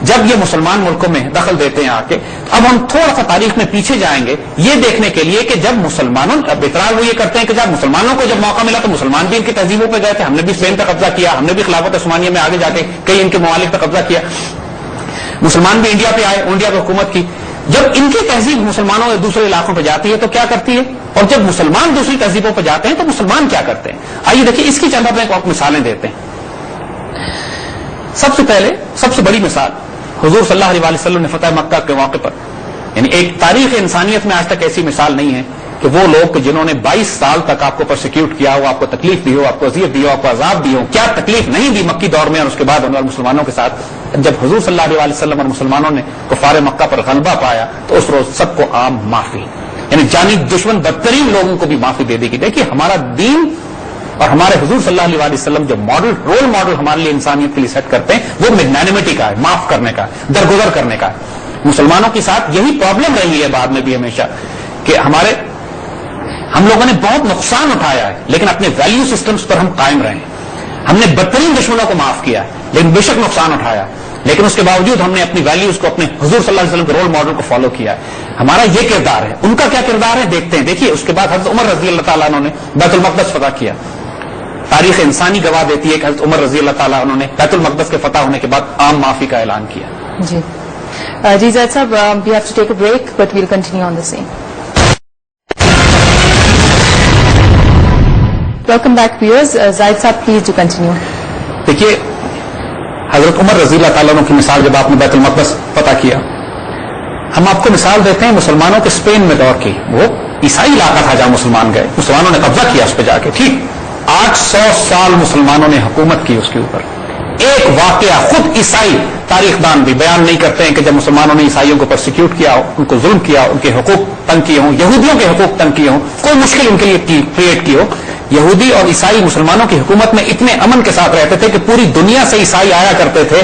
جب یہ مسلمان ملکوں میں دخل دیتے ہیں آ کے, اب ہم تھوڑا سا تاریخ میں پیچھے جائیں گے یہ دیکھنے کے لیے کہ جب مسلمانوں اب اعتراض وہ یہ کرتے ہیں کہ جب مسلمانوں کو جب موقع ملا تو مسلمان بھی ان کی تہذیبوں پہ گئے تھے, ہم نے بھی اسپین پہ قبضہ کیا, ہم نے بھی خلافت عثمانیہ میں آگے جا کے کئی ان کے ممالک پہ قبضہ کیا, مسلمان بھی انڈیا پہ آئے, انڈیا پہ حکومت کی. جب ان کی تہذیب مسلمانوں کے دوسرے علاقوں پہ جاتی ہے تو کیا کرتی ہے, اور جب مسلمان دوسری تہذیبوں پہ جاتے ہیں تو مسلمان کیا کرتے ہیں. آئیے دیکھیے اس کی چند اپنے مثالیں دیتے ہیں. سب سے پہلے سب سے بڑی مثال حضور صلی اللہ علیہ وسلم نے فتح مکہ کے موقع پر, یعنی ایک تاریخ انسانیت میں آج تک ایسی مثال نہیں ہے کہ وہ لوگ جنہوں نے 22 سال تک آپ کو پرسیکیوٹ کیا ہو, آپ کو تکلیف دی ہو, آپ کو اذیت دی ہو, آپ کو عذاب دی ہو, کیا تکلیف نہیں دی مکی دور میں اور اس کے بعد انہوں مسلمانوں کے ساتھ. جب حضور صلی اللہ علیہ وسلم اور مسلمانوں نے کفار مکہ پر غلبہ پایا تو اس روز سب کو عام معافی, یعنی جانی دشمن بدترین لوگوں کو بھی معافی دے دی گئی. دیکھیے ہمارا دین اور ہمارے حضور صلی اللہ علیہ وسلم جو ماڈل رول ماڈل ہمارے لیے انسانیت کے لیے سیٹ کرتے ہیں وہ میگنانیمٹی کا ہے, معاف کرنے کا, درگزر کرنے کا ہے. مسلمانوں کے ساتھ یہی پرابلم رہی ہے بعد میں بھی ہمیشہ کہ ہم لوگوں نے بہت نقصان اٹھایا ہے لیکن اپنے ویلیو سسٹمز پر ہم قائم رہے ہیں. ہم نے بدترین دشمنوں کو معاف کیا ہے لیکن بے شک نقصان اٹھایا, لیکن اس کے باوجود ہم نے اپنی ویلیوز کو اپنے حضور صلی اللہ علیہ وسلم کے رول ماڈل کو فالو کیا ہے. ہمارا یہ کردار ہے, ان کا کیا کردار ہے دیکھتے ہیں. دیکھیے اس کے بعد حضرت عمر رضی اللہ تعالیٰ عنہ نے بیت المقدس فتح کیا. تاریخ انسانی گواہ دیتی ہے کہ حضرت عمر رضی اللہ تعالیٰ عنہ نے بیت المقدس کے فتح ہونے کے بعد عام معافی کا اعلان کیا. جی Zaid sahab, we have to take a break but we'll continue on the same. Welcome back viewers. Zaid sahab please do continue. دیکھیے حضرت عمر رضی اللہ تعالیٰ عنہ کی مثال جب آپ نے بیت المقدس فتح کیا, ہم آپ کو مثال دیتے ہیں مسلمانوں کے اسپین میں دور کی. وہ عیسائی علاقہ تھا جہاں مسلمان گئے, مسلمانوں نے قبضہ کیا اس پہ جا کے. ٹھیک 800 سال مسلمانوں نے حکومت کی اس کے اوپر. ایک واقعہ خود عیسائی تاریخ دان بھی بیان نہیں کرتے ہیں کہ جب مسلمانوں نے عیسائیوں کو پرسیکیوٹ کیا ہو, ان کو ظلم کیا ہو, ان کے حقوق تنگ کیے ہوں, یہودیوں کے حقوق تنگ کیے ہوں, کوئی مشکل ان کے لیے کریٹ کی ہو. یہودی اور عیسائی مسلمانوں کی حکومت میں اتنے امن کے ساتھ رہتے تھے کہ پوری دنیا سے عیسائی آیا کرتے تھے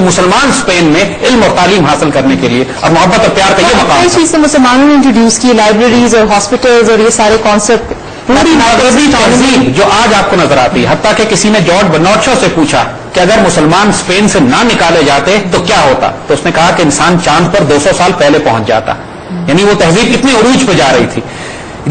مسلمان اسپین میں علم اور تعلیم حاصل کرنے کے لیے, اور محبت اور پیار کا یہ مقام. چیز سے مسلمانوں نے انٹروڈیوس کی لائبریریز اور ہاسپٹلز اور یہ سارے کانسیپٹ, پوری مغربی تہذیب جو آج آپ کو نظر آتی ہے. حتیٰ کہ کسی نے جارج برنارڈ شاء سے پوچھا کہ اگر مسلمان اسپین سے نہ نکالے جاتے تو کیا ہوتا, تو اس نے کہا کہ انسان چاند پر 200 سال پہلے پہنچ جاتا. یعنی وہ تہذیب اتنے عروج پہ جا رہی تھی.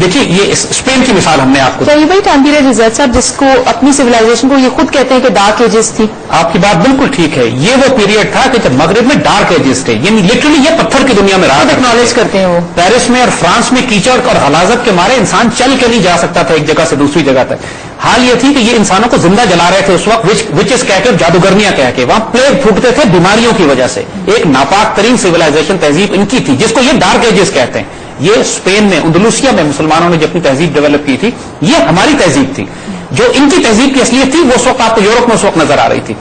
دیکھیے یہ اسپین کی مثال ہم نے آپ کو ٹائم پیریڈ ریزلٹ صاحب جس کو اپنی سویلائزیشن کو یہ خود کہتے ہیں کہ ڈارک ایجز تھی. آپ کی بات بالکل ٹھیک ہے. یہ وہ پیریڈ تھا کہ جب مغرب میں ڈارک ایجز تھے, یعنی لٹرلی یہ پتھر کی دنیا میں رہا. ایکنالج کرتے ہیں وہ پیرس میں اور فرانس میں کیچڑ اور غلاظت کے مارے انسان چل کے نہیں جا سکتا تھا ایک جگہ سے دوسری جگہ تک. حال یہ تھی کہ یہ انسانوں کو زندہ جلا رہے تھے اس وقت, وچز کہہ کے, جادوگرنیاں کہہ کے. وہاں پلیگ پھوٹتے تھے بیماریوں کی وجہ سے. ایک ناپاک ترین سویلائزیشن تہذیب ان کی تھی جس کو یہ ڈارک ایجز کہتے ہیں. یہ اسپین میں اندلوسیا میں مسلمانوں نے جو اپنی تہذیب ڈیولپ کی تھی, یہ ہماری تہذیب تھی. جو ان کی تہذیب کی اصلیت تھی وہ اس وقت آپ کو یورپ میں اس وقت نظر آ رہی تھی.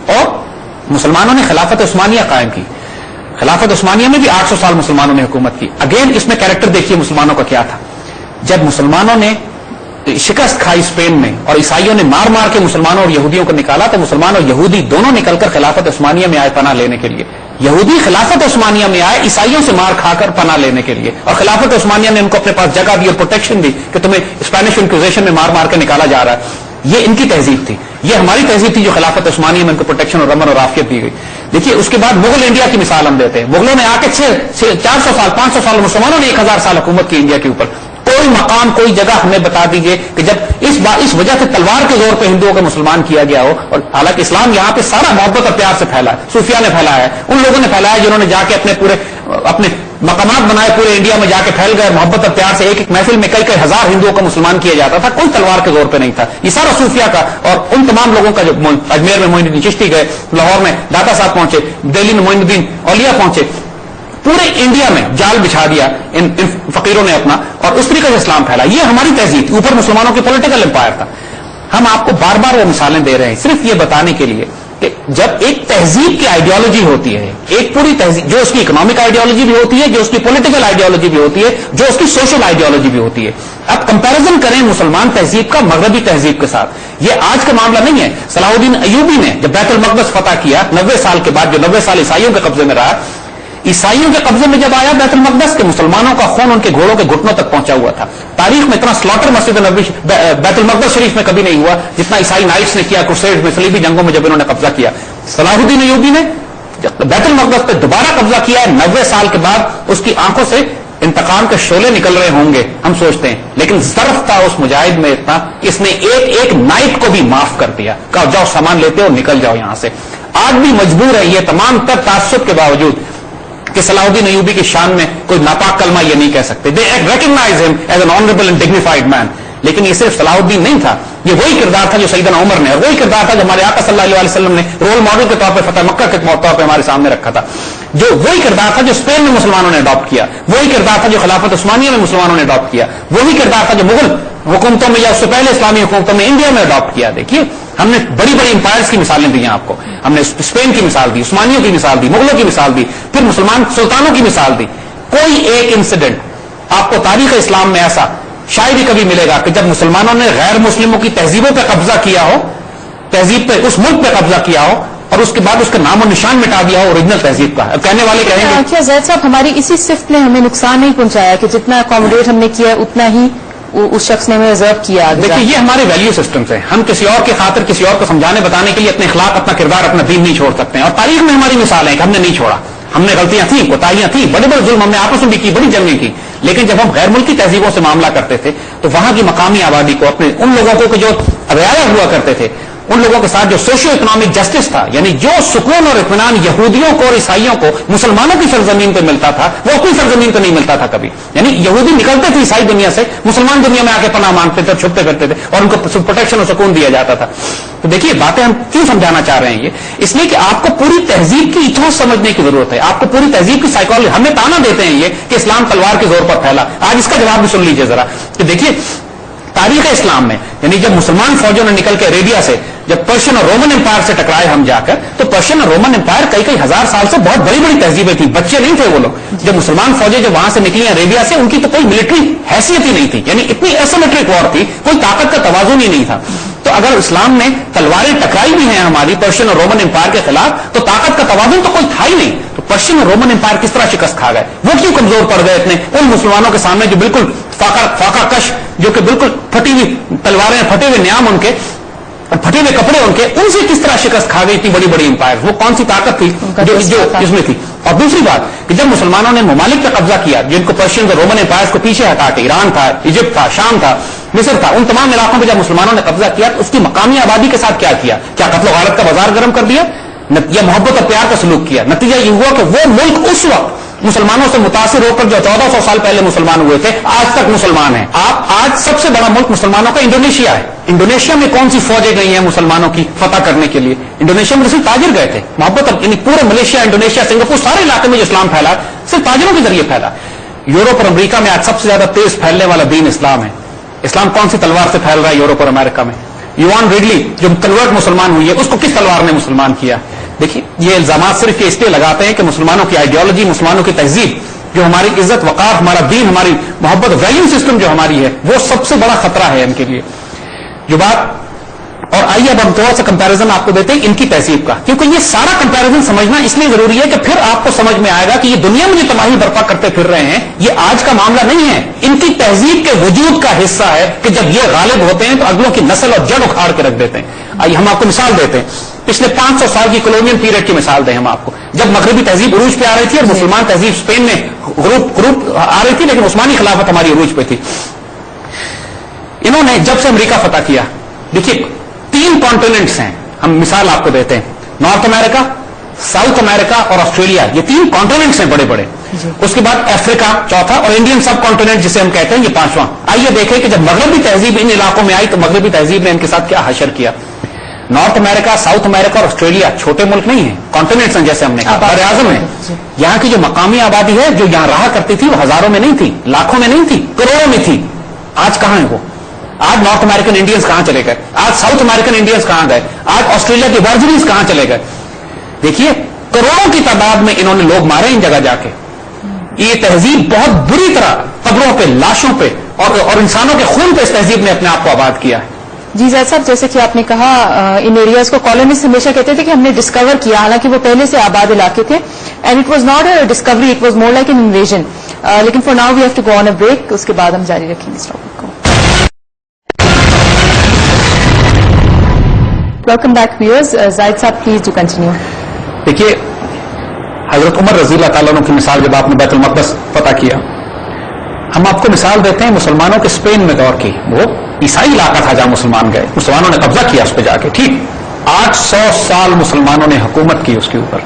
اور مسلمانوں نے خلافت عثمانیہ قائم کی. خلافت عثمانیہ میں بھی 800 سال مسلمانوں نے حکومت کی. اگین اس میں کیریکٹر دیکھیے مسلمانوں کا کیا تھا. جب مسلمانوں نے شکست کھائی اسپین میں اور عیسائیوں نے مار مار کے مسلمانوں اور یہودیوں کو نکالا, تو مسلمان اور یہودی دونوں نکل کر خلافت عثمانیہ میں آئے پناہ لینے کے لیے. یہودی خلافت عثمانیہ میں آئے عیسائیوں سے مار کھا کر پناہ لینے کے لیے, اور خلافت عثمانیہ نے ان کو اپنے پاس جگہ دی اور پروٹیکشن دی کہ تمہیں اسپینش انکوزیشن میں مار مار کے نکالا جا رہا ہے. یہ ان کی تہذیب تھی. یہ ہماری تہذیب تھی جو خلافت عثمانیہ میں ان کو پروٹیکشن اور امن اور عافیت دی گئی. دیکھیے اس کے بعد مغل انڈیا کی مثال ہم دیتے ہیں. مغلوں نے آ کے 400 سال 500 سال, مسلمانوں نے 1000 سال حکومت کی انڈیا کے اوپر. کوئی مقام کوئی جگہ ہمیں بتا دیجئے کہ جب اس وجہ سے تلوار کے زور پہ ہندوؤں کو مسلمان کیا گیا ہو. اور حالانکہ اسلام یہاں پہ سارا محبت اور پیار سے پھیلا ہے. صوفیہ نے پھیلایا ہے, ان لوگوں نے پھیلایا جنہوں نے جا کے اپنے مقامات بنائے پورے انڈیا میں, جا کے پھیل گئے. محبت اور پیار سے ایک محفل میں کئی ہزار ہندوؤں کو مسلمان کیا جاتا تھا. کوئی تلوار کے زور پہ نہیں تھا. یہ سارا صوفیہ کا اور ان تمام لوگوں کا. جو اجمیر میں معین الدین چشتی گئے, لاہور میں داتا صاحب پہنچے, دہلی میں معین الدین اولیاء پہنچے, پورے انڈیا میں جال بچھا دیا ان فقیروں نے اپنا, اور اس طریقے سے اسلام پھیلا. یہ ہماری تہذیب تھی. اوپر مسلمانوں کی پولیٹیکل امپائر تھا. ہم آپ کو بار بار وہ مثالیں دے رہے ہیں صرف یہ بتانے کے لیے کہ جب ایک تہذیب کی آئیڈیالوجی ہوتی ہے, ایک پوری تہذیب جو اس کی اکنامک آئیڈیالوجی بھی ہوتی ہے, جو اس کی پولیٹیکل آئیڈیالوجی بھی ہوتی ہے, جو اس کی سوشل آئیڈیالوجی بھی ہوتی ہے. اب کمپیرزن کریں مسلمان تہذیب کا مغربی تہذیب کے ساتھ. یہ آج کا معاملہ نہیں ہے. صلاح الدین ایوبی نے جب بیت المقدس فتح کیا 90 سال کے بعد, جو 90 سال عیسائیوں کے قبضے میں رہا, عیسائیوں کے قبضے میں جب آیا بیت المقدس کے, مسلمانوں کا خون ان کے گھوڑوں کے گھٹنوں تک پہنچا ہوا تھا. تاریخ میں اتنا سلاٹر مسجد نبوی بیت المقدس شریف میں کبھی نہیں ہوا جتنا عیسائی نائٹس نے کیا کروسیڈ میں, صلیبی جنگوں میں جب انہوں نے قبضہ کیا. صلاح الدین ایوبی نے بیت المقدس پہ دوبارہ قبضہ کیا ہے 90 سال کے بعد. اس کی آنکھوں سے انتقام کے شعلے نکل رہے ہوں گے ہم سوچتے ہیں, لیکن ظرف تھا اس مجاہد میں اتنا, اس نے ایک نائٹ کو بھی معاف کر دیا. کہا جاؤ سامان لیتے ہو نکل جاؤ یہاں سے. آج بھی مجبور ہے یہ تمام تر تعصب کے باوجود کہ صلاح الدین ایوبی کی شان میں کوئی ناپاک کلمہ یہ نہیں کہہ سکتے. They recognise him as an honourable and dignified man. لیکن یہ صرف صلاح الدین نہیں تھا, یہ وہی کردار تھا جو سیدنا عمر نے, اور وہی کردار تھا جو ہمارے آقا صلی اللہ علیہ وسلم نے رول ماڈل کے طور پہ فتح مکہ کے طور پہ ہمارے سامنے رکھا تھا. جو وہی کردار تھا جو اسپین میں مسلمانوں نے اڈاپٹ کیا, وہی کردار تھا جو خلافت عثمانیہ میں مسلمانوں نے اڈاپٹ کیا, وہی کردار تھا جو مغل حکومتوں میں یا اس سے پہلے اسلامی حکومتوں میں انڈیا میں اڈاپٹ کیا. دیکھیے ہم نے بڑی بڑی امپائرز کی مثالیں دی ہیں آپ کو. ہم نے اسپین کی مثال دی, عثمانیوں کی مثال دی, مغلوں کی مثال دی, پھر مسلمان سلطانوں کی مثال دی. کوئی ایک انسیڈنٹ آپ کو تاریخ اسلام میں ایسا شاید ہی کبھی ملے گا کہ جب مسلمانوں نے غیر مسلموں کی تہذیبوں پہ قبضہ کیا ہو, تہذیب پہ اس ملک پہ قبضہ کیا ہو, اور اس کے بعد اس کا نام و نشان مٹا دیا ہو اوریجنل تہذیب کا. کہنے والے کہیں گے کیا زید صاحب ہماری اسی صفت نے ہمیں نقصان نہیں پہنچایا کہ جتنا اکوموڈیٹ ہم نے کیا اتنا ہی اس شخص نے ہمیں ریزرو کیا. دیکھیے یہ ہمارے ویلیو سسٹمز ہیں. ہم کسی اور کی خاطر کسی اور کو سمجھانے بتانے کے لیے اپنے اخلاق, اپنا کردار, اپنا دین نہیں چھوڑ سکتے ہیں. اور تاریخ میں ہماری مثالیں ہیں کہ ہم نے نہیں چھوڑا. ہم نے غلطیاں تھیں, کوتاہیاں تھیں, بڑے بڑے ظلم ہم نے آپس میں بھی کی, بڑی جنگیں کی. لیکن جب ہم غیر ملکی تہذیبوں سے معاملہ کرتے تھے تو وہاں کی مقامی آبادی کو, اپنے ان لوگوں کو جو رعایا ہوا کرتے تھے, ان لوگوں کے ساتھ جو سوشو اکنامک جسٹس تھا, یعنی جو سکون اور اطمینان یہودیوں کو اور عیسائیوں کو مسلمانوں کی سرزمین پہ ملتا تھا وہ اپنی سرزمین پہ نہیں ملتا تھا کبھی. یعنی یہودی نکلتے تھے عیسائی دنیا سے, مسلمان دنیا میں آ کے پناہ مانگتے تھے, چھپتے پھرتے تھے, اور ان کو پروٹیکشن اور سکون دیا جاتا تھا. تو دیکھیے باتیں ہم کیوں سمجھانا چاہ رہے ہیں یہ, اس لیے کہ آپ کو پوری تہذیب کی ایتھوس سمجھنے کی ضرورت ہے. آپ کو پوری تہذیب کی سائیکالوجی, ہمیں تانا دیتے ہیں یہ کہ اسلام تلوار کے زور پر پھیلا. آج اس کا جواب بھی سن لیجیے ذرا کہ دیکھیے تاریخ اسلام میں, یعنی جب مسلمان فوجوں نے نکل کے عربیہ سے جب پرشین اور رومن امپائر سے ٹکرائے ہم جا کر, تو پرشین اور رومن امپائر کئی ہزار سال سے بہت بڑی بڑی تہذیبیں تھیں, بچے نہیں تھے وہ لوگ. جب مسلمان فوجیں جب وہاں سے نکلی عربیہ سے, ان کی تو کوئی ملٹری حیثیت ہی نہیں تھی, یعنی اتنی ایسیمیٹرک وار تھی, کوئی طاقت کا توازن ہی نہیں تھا. تو اگر اسلام نے تلواریں ٹکرائی بھی ہیں ہماری پرشین اور رومن امپائر کے خلاف, تو طاقت کا توازن تو کوئی تھا ہی نہیں. تو پرشین اور رومن امپائر کس طرح شکست کھا گئے, وہ کیوں کمزور پڑ گئے اتنے ان مسلمانوں کے سامنے جو بالکل فاقہ کش, جو کہ بالکل پھٹی ہوئی تلواریں, پھٹے ہوئے نیام ان کے, پھٹے ہوئے کپڑے ان کے, ان سے کس طرح شکست کھا گئی تھی بڑی بڑی امپائر. وہ کون سی طاقت تھی جو اس میں تھی. اور دوسری بات کہ جب مسلمانوں نے ممالک پہ قبضہ کیا جن کو پرشین اور رومن امپائرز کو پیچھے ہٹا کے ایران تھا، ایجپٹ تھا، شام تھا، مصر تھا، ان تمام علاقوں پہ جب مسلمانوں نے قبضہ کیا تو اس کی مقامی آبادی کے ساتھ کیا قتل و غارت کا بازار گرم کر دیا یا محبت اور پیار کا سلوک کیا؟ نتیجہ یہ ہوا کہ وہ ملک اس وقت مسلمانوں سے متاثر ہو کر جو 1400 سال پہلے مسلمان ہوئے تھے آج تک مسلمان ہیں. آپ آج سب سے بڑا ملک مسلمانوں کا انڈونیشیا ہے. انڈونیشیا میں کون سی فوجیں گئی ہیں مسلمانوں کی فتح کرنے کے لیے؟ انڈونیشیا میں صرف تاجر گئے تھے. محبت یعنی پورے ملیشیا، انڈونیشیا، سنگاپور، سارے علاقے میں جو اسلام پھیلا صرف تاجروں کے ذریعے پھیلا. یورپ اور امریکہ میں آج سب سے زیادہ تیز پھیلنے والا دین اسلام ہے. اسلام کون سی تلوار سے پھیل رہا ہے یورپ اور امریکہ میں؟ یوان ریڈلی جو کنورٹ مسلمان ہوئی ہے اس کو کس تلوار نے مسلمان کیا؟ دیکھیے یہ الزامات صرف اس لیے لگاتے ہیں کہ مسلمانوں کی آئیڈیالوجی، مسلمانوں کی تہذیب، جو ہماری عزت وقار، ہمارا دین، ہماری محبت، ویلیو سسٹم جو ہماری ہے وہ سب سے بڑا خطرہ ہے ان کے لیے. جو بات اور آئیے اب ہم تھوڑا سا کمپیرزن آپ کو دیتے ہیں ان کی تہذیب کا، کیونکہ یہ سارا کمپیرزن سمجھنا اس لیے ضروری ہے کہ پھر آپ کو سمجھ میں آئے گا کہ یہ دنیا میں جو تباہی برپا کرتے پھر رہے ہیں یہ آج کا معاملہ نہیں ہے، ان کی تہذیب کے وجود کا حصہ ہے کہ جب یہ غالب ہوتے ہیں تو اگلوں کی نسل اور جڑ اکھاڑ کے رکھ دیتے ہیں. آئیے ہم آپ کو مثال دیتے ہیں. پچھلے 500 سال کی کولونیل پیریڈ کی مثال دیں ہم آپ کو، جب مغربی تہذیب عروج پہ آ رہی تھی اور مسلمان تہذیب اسپین میں غروب آ رہی تھی، لیکن عثمانی خلافت ہماری عروج پہ تھی. انہوں نے جب سے امریکہ فتح کیا، دیکھیے 3 کانٹیننٹس ہیں، ہم مثال آپ کو دیتے ہیں، نارتھ امریکہ، ساؤتھ امریکہ اور آسٹریلیا، یہ 3 کانٹیننٹس ہیں بڑے بڑے. اس کے بعد افریقہ چوتھا اور انڈین سب کانٹیننٹ جسے ہم کہتے ہیں یہ 5واں. آئیے دیکھیں کہ جب مغربی تہذیب ان علاقوں میں آئی تو مغربی تہذیب نے ان کے ساتھ کیا حشر کیا. نارتھ امریکہ، ساؤتھ امریکہ اور آسٹریلیا چھوٹے ملک نہیں ہیں، کانٹیننٹس ہیں جیسے ہم نے کہا، بر اعظم ہیں. یہاں کی جو مقامی آبادی ہے جو یہاں رہا کرتی تھی وہ ہزاروں میں نہیں تھی، لاکھوں میں نہیں تھی، کروڑوں میں تھی. آج کہاں ہے وہ؟ آج نارتھ امریکن انڈینز کہاں چلے گئے؟ آج ساؤتھ امریکن انڈینز کہاں گئے؟ آج آسٹریلیا کے ورجنز کہاں چلے گئے؟ دیکھیے کروڑوں کی تعداد میں انہوں نے لوگ مارے ان جگہ جا کے. یہ تہذیب بہت بری طرح قبروں پہ، لاشوں پہ اور انسانوں کے خون پہ اس تہذیب نے اپنے آپ کو آباد کیا ہے. جی زید صاحب، جیسے کہ آپ نے کہا ان ایریاز کو کالونسٹ ہمیشہ کہتے تھے کہ ہم نے ڈسکور کیا، حالانکہ وہ پہلے سے آباد علاقے تھے. And it was not a discovery, it was more like an invasion. لیکن for now we have to go on a break, اس کے بعد ہم جاری رکھیں گے اس ٹاپک کو. Welcome back viewers. Zahid sahab please do continue. دیکھیے حضرت عمر رضی اللہ تعالیٰ عنہ کی مثال جب آپ نے بیت المقدس فتح کیا، ہم آپ کو مثال دیتے ہیں مسلمانوں کے اسپین میں دور کی. وہ عیسائی علاقہ تھا جہاں مسلمان گئے، مسلمانوں نے قبضہ کیا اس پہ جا کے. ٹھیک 800 سال مسلمانوں نے حکومت کی اس کے اوپر.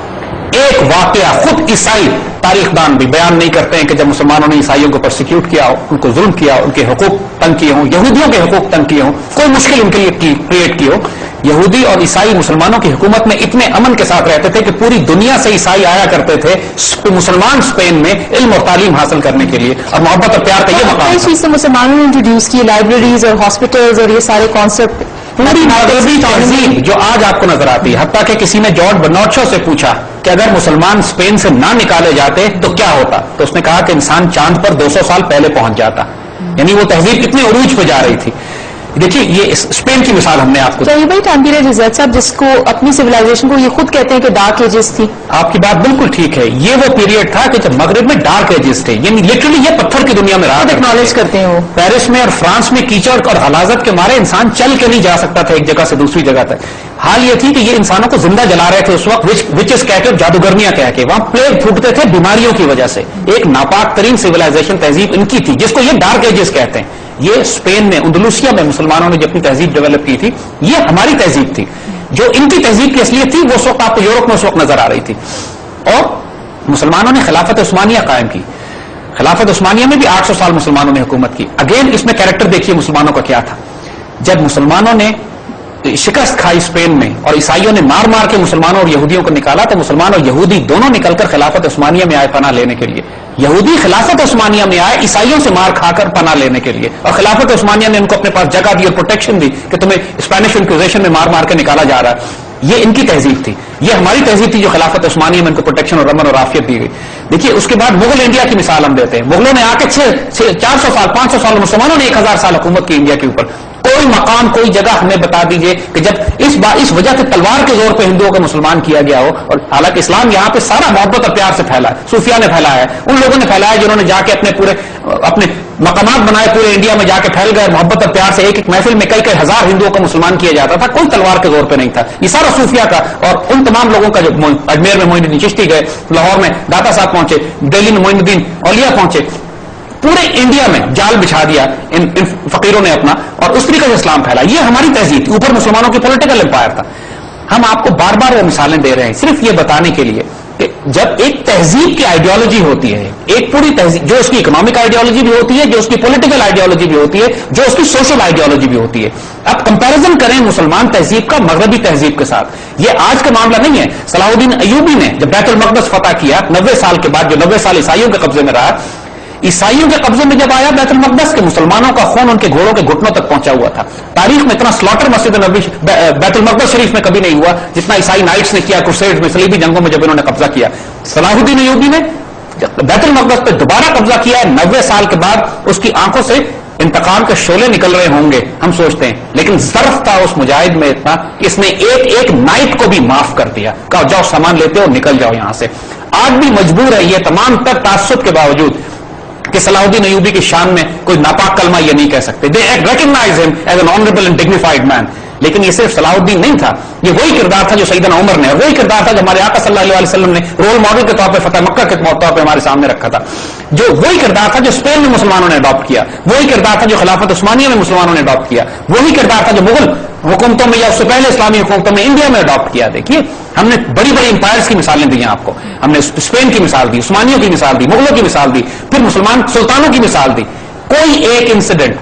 ایک واقعہ خود عیسائی تاریخ دان بھی بیان نہیں کرتے ہیں کہ جب مسلمانوں نے عیسائیوں کو پرسیکیوٹ کیا ہو، ان کو ظلم کیا ہو، ان کے حقوق تنگ کیے ہوں، یہودیوں کے حقوق تنگ کیے ہوں، کوئی مشکل ان کے لیے کریٹ کی ہو. یہودی اور عیسائی مسلمانوں کی حکومت میں اتنے امن کے ساتھ رہتے تھے کہ پوری دنیا سے عیسائی آیا کرتے تھے مسلمان اسپین میں علم اور تعلیم حاصل کرنے کے لیے، اور محبت اور پیار کا یہ مقام اس چیز سے مسلمانوں نے انٹروڈیوس کی، لائبریریز اور ہاسپٹلز اور یہ سارے کانسیپٹ. پوری مغربی تہذیب جو آج آپ کو نظر آتی ہے، حتیٰ کہ کسی نے جارج برنارڈ شو سے پوچھا کہ اگر مسلمان اسپین سے نہ نکالے جاتے تو کیا ہوتا، تو اس نے کہا کہ انسان چاند پر 200 سال پہلے پہنچ جاتا. یعنی وہ تہذیب کتنے عروج پہ جا رہی تھی. دیکھیے یہ اسپین کی مثال ہم نے آپ کو. یہ بھائی ٹائم پیریڈ ہے زید صاحب جس کو اپنی سویلائزیشن کو یہ خود کہتے ہیں کہ ڈارک ایجز تھی. آپ کی بات بالکل ٹھیک ہے. یہ وہ پیریڈ تھا کہ جب مغرب میں ڈارک ایجز تھے، یعنی لٹرلی یہ پتھر کی دنیا میں رہا. ایکنالج کرتے ہیں وہ. پیرس میں اور فرانس میں کیچڑ اور غلاظت کے مارے انسان چل کے نہیں جا سکتا تھا ایک جگہ سے دوسری جگہ تک. حال یہ تھی کہ یہ انسانوں کو زندہ جلا رہے تھے اس وقت، وچز کہہ کے، جادوگرنیاں کہہ کے. وہاں پلیگ پھوٹتے تھے بیماریوں کی وجہ سے. ایک ناپاک ترین سویلائزیشن تہذیب ان کی تھی جس کو یہ ڈارک ایجز کہتے ہیں. یہ اسپین میں، اندلوسیا میں مسلمانوں نے جو اپنی تہذیب ڈیولپ کی تھی، یہ ہماری تہذیب تھی. جو ان کی تہذیب کی اصلیت تھی وہ اس وقت آپ کو یورپ میں اس وقت نظر آ رہی تھی. اور مسلمانوں نے خلافت عثمانیہ قائم کی. خلافت عثمانیہ میں بھی 800 سال مسلمانوں نے حکومت کی. اگین اس میں کیریکٹر دیکھیے مسلمانوں کا کیا تھا. جب مسلمانوں نے شکست کھائی اسپین میں اور عیسائیوں نے مار مار کے مسلمانوں اور یہودیوں کو نکالا، تو مسلمان اور یہودی دونوں نکل کر خلافت عثمانیہ میں آئے پناہ لینے کے لیے. یہودی خلافت عثمانیہ میں آئے عیسائیوں سے مار کھا کر پناہ لینے کے لیے، اور خلافت عثمانیہ نے ان کو اپنے پاس جگہ دی اور پروٹیکشن دی کہ تمہیں اسپینش انکوزیشن میں مار مار کے نکالا جا رہا ہے. یہ ان کی تہذیب تھی. یہ ہماری تہذیب تھی جو خلافت عثمانیہ میں ان کو پروٹیکشن اور امن اور عافیت دی گئی. دیکھیے اس کے بعد مغل انڈیا کی مثال ہم دیتے ہیں. مغلوں نے آ کے 400 سال 500 سال مسلمانوں نے 1000 سال حکومت کی انڈیا کے اوپر. کوئی مقام کوئی جگہ ہمیں بتا دیجئے کہ جب اس وجہ سے تلوار کے زور پہ ہندوؤں کو مسلمان کیا گیا ہو. اور حالانکہ اسلام یہاں پہ سارا محبت اور پیار سے پھیلا ہے. صوفیہ نے پھیلایا ہے, ان لوگوں نے پھیلایا جنہوں نے جا کے اپنے مقامات بنائے پورے انڈیا میں, جا کے پھیل گئے محبت اور پیار سے. ایک محفل میں کئی ہزار ہندوؤں کو مسلمان کیا جاتا تھا, کوئی تلوار کے زور پہ نہیں تھا. یہ سارا صوفیہ کا اور ان تمام لوگوں کا. جو اجمیر میں معین الدین چشتی گئے, لاہور میں داتا صاحب پہنچے, دہلی میں معین الدین اولیاء پہنچے, پورے انڈیا میں جال بچھا دیا ان فقیروں نے اپنا, اور اس طریقے سے اسلام پھیلا. یہ ہماری تہذیب تھی. اوپر مسلمانوں کی پولیٹیکل امپائر تھا. ہم آپ کو بار بار وہ مثالیں دے رہے ہیں صرف یہ بتانے کے لیے کہ جب ایک تہذیب کی آئیڈیالوجی ہوتی ہے, ایک پوری تہذیب جو اس کی اکنامک آئیڈیالوجی بھی ہوتی ہے, جو اس کی پولیٹیکل آئیڈیالوجی بھی ہوتی ہے, جو اس کی سوشل آئیڈیالوجی بھی ہوتی ہے. اب کمپیرزن کریں مسلمان تہذیب کا مغربی تہذیب کے ساتھ. یہ آج کا معاملہ نہیں ہے. صلاح الدین ایوبی نے جب بیت المقدس فتح کیا 90 سال کے بعد, جو 90 سال عیسائیوں کے قبضے میں رہا, عیسائیوں کے قبضے میں جب آیا بیت المقدس کے, مسلمانوں کا خون ان کے گھوڑوں کے گھٹنوں تک پہنچا ہوا تھا. تاریخ میں اتنا سلاٹر مسجد نبوی بیت المقدس شریف میں کبھی نہیں ہوا جتنا عیسائی نائٹس نے کیا کروسیڈ میں, صلیبی جنگوں میں جب انہوں نے قبضہ کیا. صلاح الدین ایوبی نے بیت المقدس پہ دوبارہ قبضہ کیا ہے 90 سال کے بعد. اس کی آنکھوں سے انتقام کے شعلے نکل رہے ہوں گے ہم سوچتے ہیں, لیکن ظرف تھا اس مجاہد میں اتنا کہ اس نے ایک نائٹ کو بھی معاف کر دیا, کہا جاؤ سامان لیتے ہو نکل جاؤ یہاں سے. آج بھی مجبور ہے یہ تمام تر تعصب کے باوجود کہ صلاح الدین ایوبی کی شان میں کوئی ناپاک کلمہ یہ نہیں کہہ سکتے. They recognise him as an honourable and dignified man. لیکن یہ صرف صلاح الدین نہیں تھا, یہ وہی کردار تھا جو سیدنا عمر نے, اور وہی کردار تھا جو ہمارے آقا صلی اللہ علیہ وسلم نے رول ماڈل کے طور پہ فتح مکہ کے طور پہ ہمارے سامنے رکھا تھا. جو وہی کردار تھا جو اسپین میں مسلمانوں نے اڈاپٹ کیا, وہی کردار تھا جو خلافت عثمانیہ میں مسلمانوں نے اڈاپٹ کیا, وہی کردار تھا جو مغل حکومتوں میں یا اس سے پہلے اسلامی حکومتوں میں انڈیا میں اڈاپٹ کیا. دیکھیے ہم نے بڑی بڑی امپائرز کی مثالیں دی ہیں آپ کو. ہم نے اسپین کی مثال دی, عثمانیوں کی مثال دی, مغلوں کی مثال دی, پھر مسلمان سلطانوں کی مثال دی. کوئی ایک انسیڈنٹ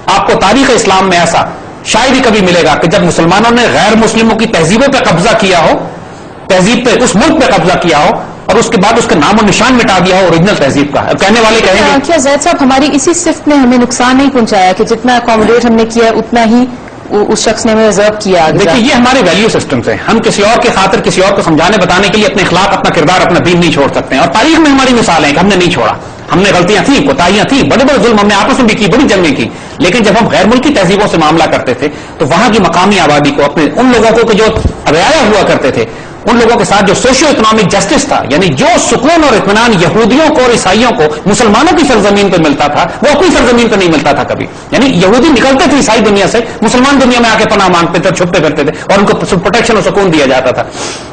آپ کو تاریخ اسلام میں ایسا شاید ہی کبھی ملے گا کہ جب مسلمانوں نے غیر مسلموں کی تہذیبوں پہ قبضہ کیا ہو, تہذیب پہ اس ملک پہ قبضہ کیا ہو, اور اس کے بعد اس کا نام و نشان مٹا دیا ہو اوریجنل تہذیب کا. کہنے والے کہیں گے کیا زید صاحب ہماری اسی صفت نے ہمیں نقصان نہیں پہنچایا کہ جتنا اکوموڈیٹ ہم نے کیا اتنا ہی اس شخص نے ہمیں ریزرو کیا؟ دیکھیے یہ ہمارے ویلیو سسٹمز ہیں. ہم کسی اور کی خاطر کسی اور کو سمجھانے بتانے کے لیے اپنے اخلاق, اپنا کردار, اپنا دین نہیں چھوڑ سکتے ہیں. اور تاریخ میں ہماری مثالیں ہیں کہ ہم نے نہیں چھوڑا. ہم نے غلطیاں تھیں, کوتاہیاں تھیں, بڑے بڑے ظلم ہم نے آپس میں بھی کی, بڑی جنگیں کی. لیکن جب ہم غیر ملکی تہذیبوں سے معاملہ کرتے تھے تو وہاں کی مقامی آبادی کو, اپنے ان لوگوں کو جو رعایا ہوا کرتے تھے, ان لوگوں کے ساتھ جو سوشیو اکنامک جسٹس تھا, یعنی جو سکون اور اطمینان یہودیوں کو اور عیسائیوں کو مسلمانوں کی سرزمین پہ ملتا تھا وہ اپنی سرزمین پہ نہیں ملتا تھا کبھی. یعنی یہودی نکلتے تھے عیسائی دنیا سے, مسلمان دنیا میں آ کے پناہ مانگتے تھے, چھپتے پھرتے تھے, اور ان کو پروٹیکشن اور سکون دیا جاتا تھا.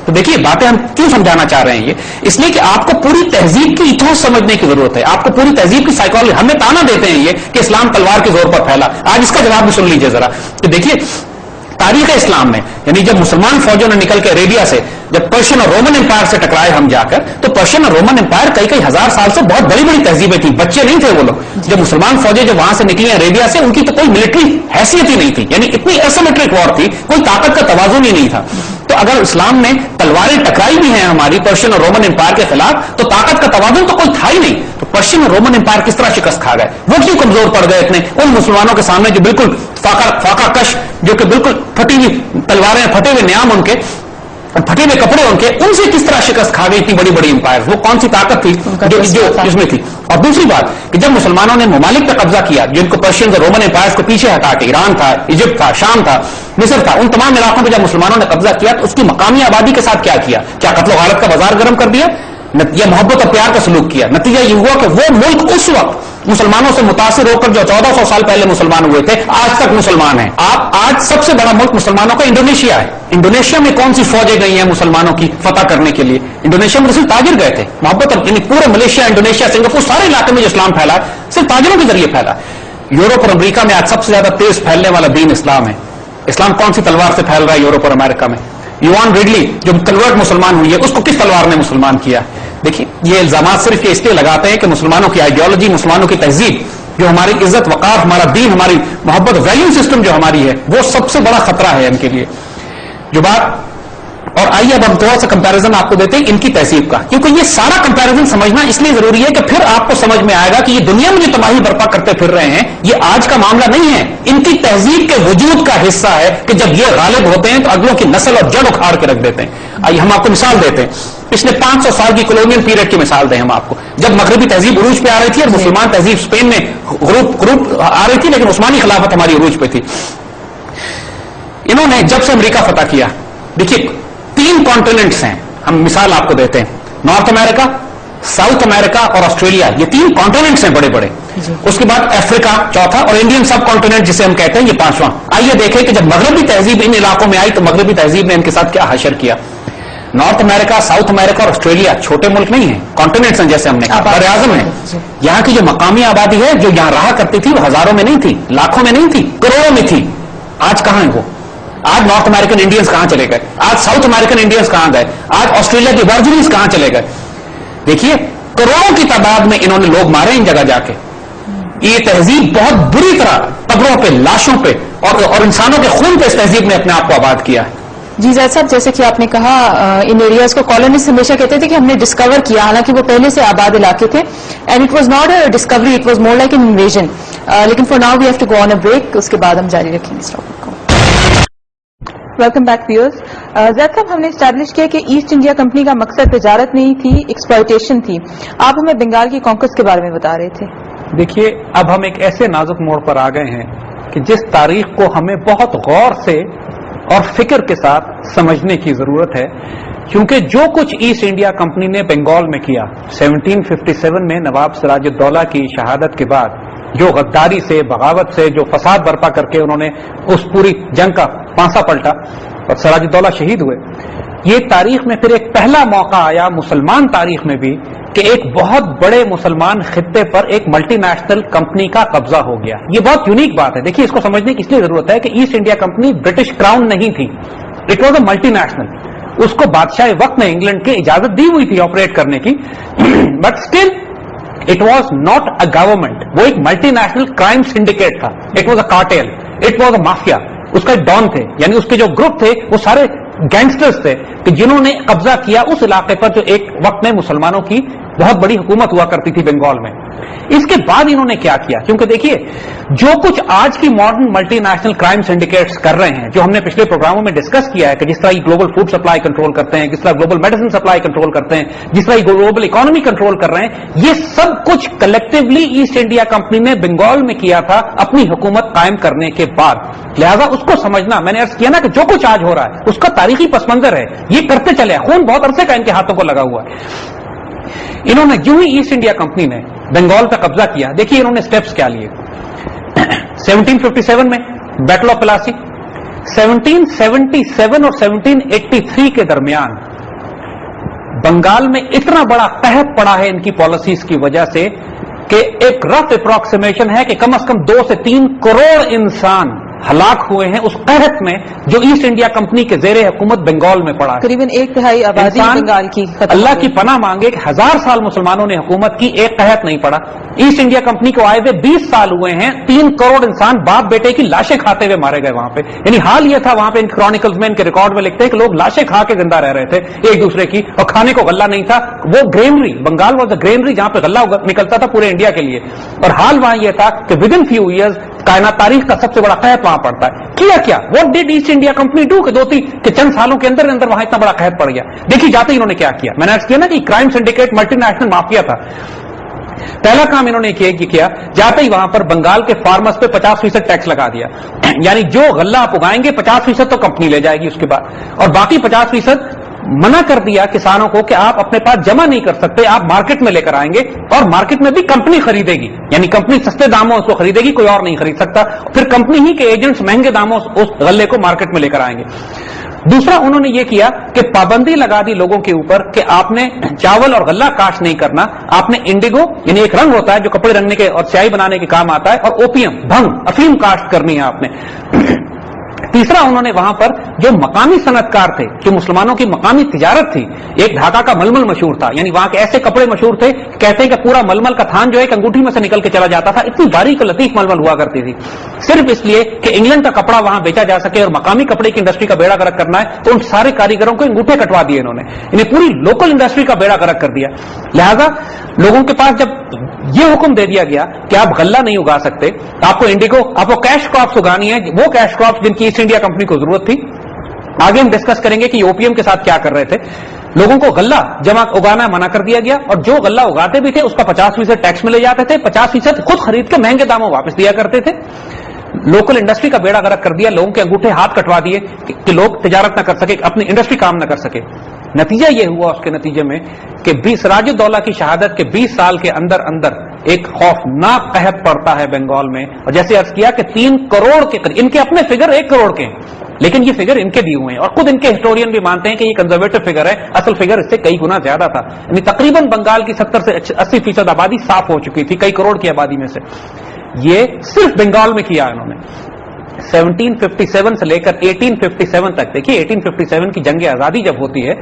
تو دیکھیے باتیں ہم کیوں سمجھانا چاہ رہے ہیں, یہ اس لیے کہ آپ کو پوری تہذیب کی ایتھوس سمجھنے کی ضرورت ہے. آپ کو پوری تہذیب کی سائیکالوجی, ہمیں تانا دیتے ہیں یہ کہ اسلام تلوار کے زور پر پھیلا. آج اس کا جواب بھی سن لیجیے ذرا کہ دیکھیے تاریخ اسلام میں, یعنی جب مسلمان فوجوں نے نکل کے عربیہ سے جب پرشین اور رومن امپائر سے ٹکرائے ہم جا کر, تو پرشین اور رومن امپائر کئی ہزار سال سے بہت بڑی بڑی تہذیبیں تھیں, بچے نہیں تھے وہ لوگ. جب مسلمان فوجیں جب وہاں سے نکلی عربیہ سے, ان کی تو کوئی ملٹری حیثیت ہی نہیں تھی, یعنی اتنی ایسیمیٹرک وار تھی, کوئی طاقت کا توازن ہی نہیں تھا. تو اگر اسلام میں تلواریں ٹکرائی بھی ہیں ہماری پرشین اور رومن امپائر کے خلاف, تو طاقت کا توازن تو کوئی تھا ہی نہیں. تو پرشین اور رومن امپائر کس طرح شکست کھا گئے, وہ کیوں کمزور پڑ گئے اتنے ان مسلمانوں کے سامنے جو بالکل فاقہ کش, جو کہ بالکل پھٹی ہوئی تلواریں, پھٹے ہوئے نیام ان کے, پھٹے ہوئے کپڑے ان کے, ان سے کس طرح شکست کھا گئی اتنی بڑی بڑی امپائر؟ وہ کون سی طاقت تھی جو اس میں تھی؟ اور دوسری بات کہ جب مسلمانوں نے ممالک پہ قبضہ کیا جن کو پرشین اور رومن امپائر کو پیچھے ہٹا کے, ایران تھا, ایجپٹ تھا, شام تھا, مصر تھا, ان تمام علاقوں پہ جب مسلمانوں نے قبضہ کیا تو اس کی مقامی آبادی کے ساتھ کیا کیا؟ کیا قتل و غارت کا بازار گرم کر دیا یا محبت اور پیار کا سلوک کیا؟ نتیجہ یہ ہوا کہ وہ ملک اس وقت مسلمانوں سے متاثر ہو کر جو 1400 سال پہلے مسلمان ہوئے تھے آج تک مسلمان ہیں. آپ آج سب سے بڑا ملک مسلمانوں کا انڈونیشیا ہے. انڈونیشیا میں کون سی فوجیں گئی ہیں مسلمانوں کی فتح کرنے کے لیے؟ انڈونیشیا میں صرف تاجر گئے تھے. محبت یعنی پورے ملیشیا, انڈونیشیا, سنگاپور, سارے علاقے میں جو اسلام پھیلا صرف تاجروں کے ذریعے پھیلا. یورپ اور امریکہ میں آج سب سے زیادہ تیز پھیلنے والا دین اسلام ہے. اسلام کون سی تلوار سے پھیل رہا ہے یورپ اور امریکہ میں؟ یوان ریڈلی جو کنورٹ مسلمان ہوئی ہے اس کو کس تلوار نے مسلمان کیا؟ دیکھیے یہ الزامات صرف یہ اس لیے لگاتے ہیں کہ مسلمانوں کی آئیڈیالوجی, مسلمانوں کی تہذیب, جو ہماری عزت وقار, ہمارا دین, ہماری محبت, ویلیو سسٹم جو ہماری ہے, وہ سب سے بڑا خطرہ ہے ان کے لیے. جو بات, اور آئیے اب ہم تھوڑا سا کمپیریزن آپ کو دیتے ہیں ان کی تہذیب کا, کیونکہ یہ سارا کمپیریزن سمجھنا اس لیے ضروری ہے کہ پھر آپ کو سمجھ میں آئے گا کہ یہ دنیا میں جو تباہی برپا کرتے پھر رہے ہیں یہ آج کا معاملہ نہیں ہے, ان کی تہذیب کے وجود کا حصہ ہے کہ جب یہ غالب ہوتے ہیں تو اگلوں کی نسل اور جڑ اکھاڑ کے رکھ دیتے ہیں. آئیے ہم آپ کو مثال دیتے ہیں. پچھلے 500 سال کی کولونیل پیریڈ کی مثال دیں ہم آپ کو, جب مغربی تہذیب عروج پہ آ رہی تھی اور مسلمان تہذیب اسپین میں غروب آ رہی تھی, لیکن عثمانی خلافت ہماری عروج پہ تھی. انہوں نے جب سے امریکہ فتح کیا, دیکھیے 3 کانٹیننٹس ہیں, ہم مثال آپ کو دیتے ہیں, نارتھ امریکہ, ساؤتھ امریکہ اور آسٹریلیا, یہ 3 کانٹیننٹس ہیں بڑے بڑے. اس کے بعد افریقہ چوتھا, اور انڈین سب کانٹیننٹ جسے ہم کہتے ہیں یہ 5واں. آئیے دیکھیں کہ جب مغربی تہذیب ان علاقوں میں آئی تو مغربی تہذیب نے ان کے ساتھ کیا حشر کیا. نارتھ امریکہ, ساؤتھ امریکہ اور آسٹریلیا چھوٹے ملک نہیں ہیں, کانٹیننٹس ہیں, جیسے ہم نے کہا بر اعظم ہیں. یہاں کی جو مقامی آبادی ہے جو یہاں رہا کرتی تھی وہ ہزاروں میں نہیں تھی, لاکھوں میں نہیں تھی, کروڑوں میں تھی. آج کہاں ہے وہ؟ آج نارتھ امریکن انڈینز کہاں چلے گئے, آج ساؤتھ امریکن انڈینز کہاں گئے, آج آسٹریلیا کے ورجنز کہاں چلے گئے. دیکھیے کروڑوں کی تعداد میں انہوں نے لوگ مارے ان جگہ جا کے. یہ تہذیب بہت بری طرح قبروں پہ, لاشوں پہ اور انسانوں کے خون پہ اس تہذیب نے اپنے آپ کو آباد کیا ہے. جی زید صاحب, جیسے کہ آپ نے کہا ان ایریاز کو کالونسٹ ہمیشہ کہتے تھے کہ ہم نے ڈسکور کیا, حالانکہ وہ پہلے سے آباد علاقے تھے. And it was not a discovery, it was more like an invasion. لیکن for now we have to go on a break, اس کے بعد ہم جاری رکھیں گے اس ٹاپک کو. Welcome back viewers. Zaid sahab, ہم نے اسٹیبلش کیا کہ ایسٹ انڈیا کمپنی کا مقصد تجارت نہیں تھی, ایکسپلائٹیشن تھی. آپ ہمیں بنگال کی کانکویسٹ کے بارے میں بتا رہے تھے. دیکھیے اب ہم ایک ایسے نازک موڑ پر آ گئے ہیں کہ جس تاریخ کو ہمیں بہت غور سے اور فکر کے ساتھ سمجھنے کی ضرورت ہے, کیونکہ جو کچھ ایسٹ انڈیا کمپنی نے بنگال میں کیا 1757 میں نواب سراج الدولہ کی شہادت کے بعد, جو غداری سے, بغاوت سے, جو فساد برپا کر کے انہوں نے اس پوری جنگ کا پانسا پلٹا اور سراج الدولہ شہید ہوئے, یہ تاریخ میں پھر ایک پہلا موقع آیا مسلمان تاریخ میں بھی کہ ایک بہت بڑے مسلمان خطے پر ایک ملٹی نیشنل کمپنی کا قبضہ ہو گیا. یہ بہت یونیک بات ہے. دیکھیے اس کو سمجھنے کی اس لیے ضرورت ہے کہ East India Company British crown نہیں تھی, it was a multinational. اس کو بادشاہ وقت میں انگلینڈ کی اجازت دی ہوئی تھی آپریٹ کرنے کی, but still it was not a government. وہ ایک ملٹی نیشنل کرائم سنڈیکیٹ تھا, it was a cartel, it was a mafia. اس کا ڈان تھے, یعنی اس کے جو گروپ تھے وہ سارے گینگسٹرز تھے کہ جنہوں نے قبضہ کیا اس علاقے پر جو ایک وقت میں مسلمانوں کی بہت بڑی حکومت ہوا کرتی تھی بنگال میں. اس کے بعد انہوں نے کیا کیا, کیونکہ دیکھیے جو کچھ آج کی ماڈرن ملٹی نیشنل کرائم سنڈیکیٹس کر رہے ہیں, جو ہم نے پچھلے پروگراموں میں ڈسکس کیا ہے کہ جس طرح یہ گلوبل فوڈ سپلائی کنٹرول کرتے ہیں, کس طرح گلوبل میڈیسن سپلائی کنٹرول کرتے ہیں, جس طرح یہ گلوبل اکانومی کنٹرول کر رہے ہیں, یہ سب کچھ کلیکٹیولی ایسٹ انڈیا کمپنی نے بنگال میں کیا تھا اپنی حکومت قائم کرنے کے بعد. لہذا اس کو سمجھنا, میں نے عرض کیا نا کہ جو کچھ آج ہو رہا ہے اس کا تاریخی پس منظر ہے, یہ کرتے چلے, خون بہت عرصے کا ان کے ہاتھوں کو لگا ہوا ہے. انہوں نے جو ہی ایسٹ انڈیا کمپنی نے بنگال پہ قبضہ کیا, دیکھیے انہوں نے سٹیپس کیا لیے. 1757 میں بیٹل آف پلاسی, 1777 اور 1783 کے درمیان بنگال میں اتنا بڑا قحط پڑا ہے ان کی پالیسیز کی وجہ سے کہ ایک رف اپروکسیمیشن ہے کہ کم از کم 2 سے 3 کروڑ انسان ہلاک ہوئے ہیں اس قحط میں جو ایسٹ انڈیا کمپنی کے زیر حکومت بنگال میں پڑا ہے. قریباً 1/3 آبادی بنگال کی اللہ کی پناہ مانگے کہ 1000 سال مسلمانوں نے حکومت کی, ایک قحط نہیں پڑا. ایسٹ انڈیا کمپنی کو آئے ہوئے 20 سال ہوئے ہیں, 3 کروڑ انسان باپ بیٹے کی لاشیں کھاتے ہوئے مارے گئے وہاں پہ. یعنی حال یہ تھا وہاں پہ, ان کرونیکلز میں, ان کے ریکارڈ میں لکھتے ہیں کہ لوگ لاشیں کھا کے زندہ رہ رہے تھے ایک دوسرے کی, اور کھانے کو غلہ نہیں تھا. وہ greenery, Bengal was a greenery جہاں پہ غلہ نکلتا تھا پورے انڈیا کے لیے. اور حال وہاں یہ تھا کہ ود ان فیو ایئرز کائنات تاریخ کا سب سے بڑا قحط وہاں پڑتا ہے. کیا what did asset India company do کہ چند سالوں کے اندر وہاں اتنا بڑا قحط پڑ گیا. دیکھیے جاتے ہی انہوں نے کیا کیا, میں نے عرض کیا نا کہ crime syndicate multi national mafia تھا. پہلا کام انہوں نے کیا, جاتے ہی وہاں پر بنگال کے فارمرز پہ 50% ٹیکس لگا دیا. یعنی جو غلہ آپ اگائیں گے 50% تو کمپنی لے جائے گی اس کے بعد, اور باقی 50% منع کر دیا کسانوں کو کہ آپ اپنے پاس جمع نہیں کر سکتے, آپ مارکیٹ میں لے کر آئیں گے, اور مارکیٹ میں بھی کمپنی خریدے گی. یعنی کمپنی سستے داموں اس کو خریدے گی, کوئی اور نہیں خرید سکتا. پھر کمپنی ہی کے ایجنٹس مہنگے داموں اس غلے کو مارکیٹ میں لے کر آئیں گے. دوسرا انہوں نے یہ کیا کہ پابندی لگا دی لوگوں کے اوپر کہ آپ نے چاول اور غلہ کاشت نہیں کرنا, آپ نے انڈیگو یعنی ایک رنگ ہوتا ہے جو کپڑے رنگنے کے اور سیاہی بنانے کے کام آتا ہے, اور اوپیم, بھنگ, افیم کاشت کرنی ہے آپ نے. تیسرا انہوں نے وہاں پر جو مقامی صنعت کار تھے, جو مسلمانوں کی مقامی تجارت تھی, ایک ڈھاکہ کا ململ مشہور تھا, یعنی وہاں کے ایسے کپڑے مشہور تھے کہتے ہیں کہ پورا ململ کا تھان جو ہے انگوٹھی میں سے نکل کے چلا جاتا تھا, اتنی باریک اور لطیف ململ ہوا کرتی تھی. صرف اس لیے کہ انگلینڈ کا کپڑا وہاں بیچا جا سکے اور مقامی کپڑے کی انڈسٹری کا بیڑا غرق کرنا ہے, تو ان سارے کاریگروں کو انگوٹھے کٹوا دیے انہوں نے, یعنی پوری لوکل انڈسٹری کا بیڑا غرق کر دیا. لہذا لوگوں کے پاس جب یہ حکم دے دیا گیا کہ آپ غلہ نہیں اگا سکتے, آپ کو انڈیگو, آپ کو کیش کراپس اگانی ہے, وہ کیش کراپس جن کی ایسٹ انڈیا کمپنی کو ضرورت تھی. آگے ہم ڈسکس کریں گے کہ اوپیم کے ساتھ کیا کر رہے تھے. لوگوں کو غلہ جمع اگانا منع کر دیا گیا، اور جو غلہ اگاتے بھی تھے اس کا 50% ٹیکس میں لے جاتے تھے، 50% خود خرید کے مہنگے داموں واپس دیا کرتے تھے. لوکل انڈسٹری کا بیڑا غرق کر دیا، لوگوں کے انگوٹھے ہاتھ کٹوا دیے کہ لوگ تجارت نہ کر سکے، اپنی انڈسٹری کام نہ کر سکے. نتیجہ یہ ہوا اس کے نتیجے میں کہ سراج الدولہ کی شہادت کے 20 سال کے اندر اندر ایک خوفناک قحط پڑتا ہے بنگال میں. اور جیسے عرض کیا کہ 3 کروڑ کے قریب، ان کے اپنے فگر 1 کروڑ کے ہیں، لیکن یہ فگر ان کے دیے ہوئے ہیں، اور خود ان کے ہسٹورین بھی مانتے ہیں کہ یہ کنزرویٹو فگر ہے، اصل فگر اس سے کئی گنا زیادہ تھا. یعنی تقریباً بنگال کی 70 سے 80% آبادی صاف ہو چکی تھی، کئی کروڑ کی آبادی میں سے. یہ صرف بنگال میں کیا انہوں نے. 1757 سے لے کر 1857 تک، دیکھیے 1857 کی جنگ آزادی جب ہوتی ہے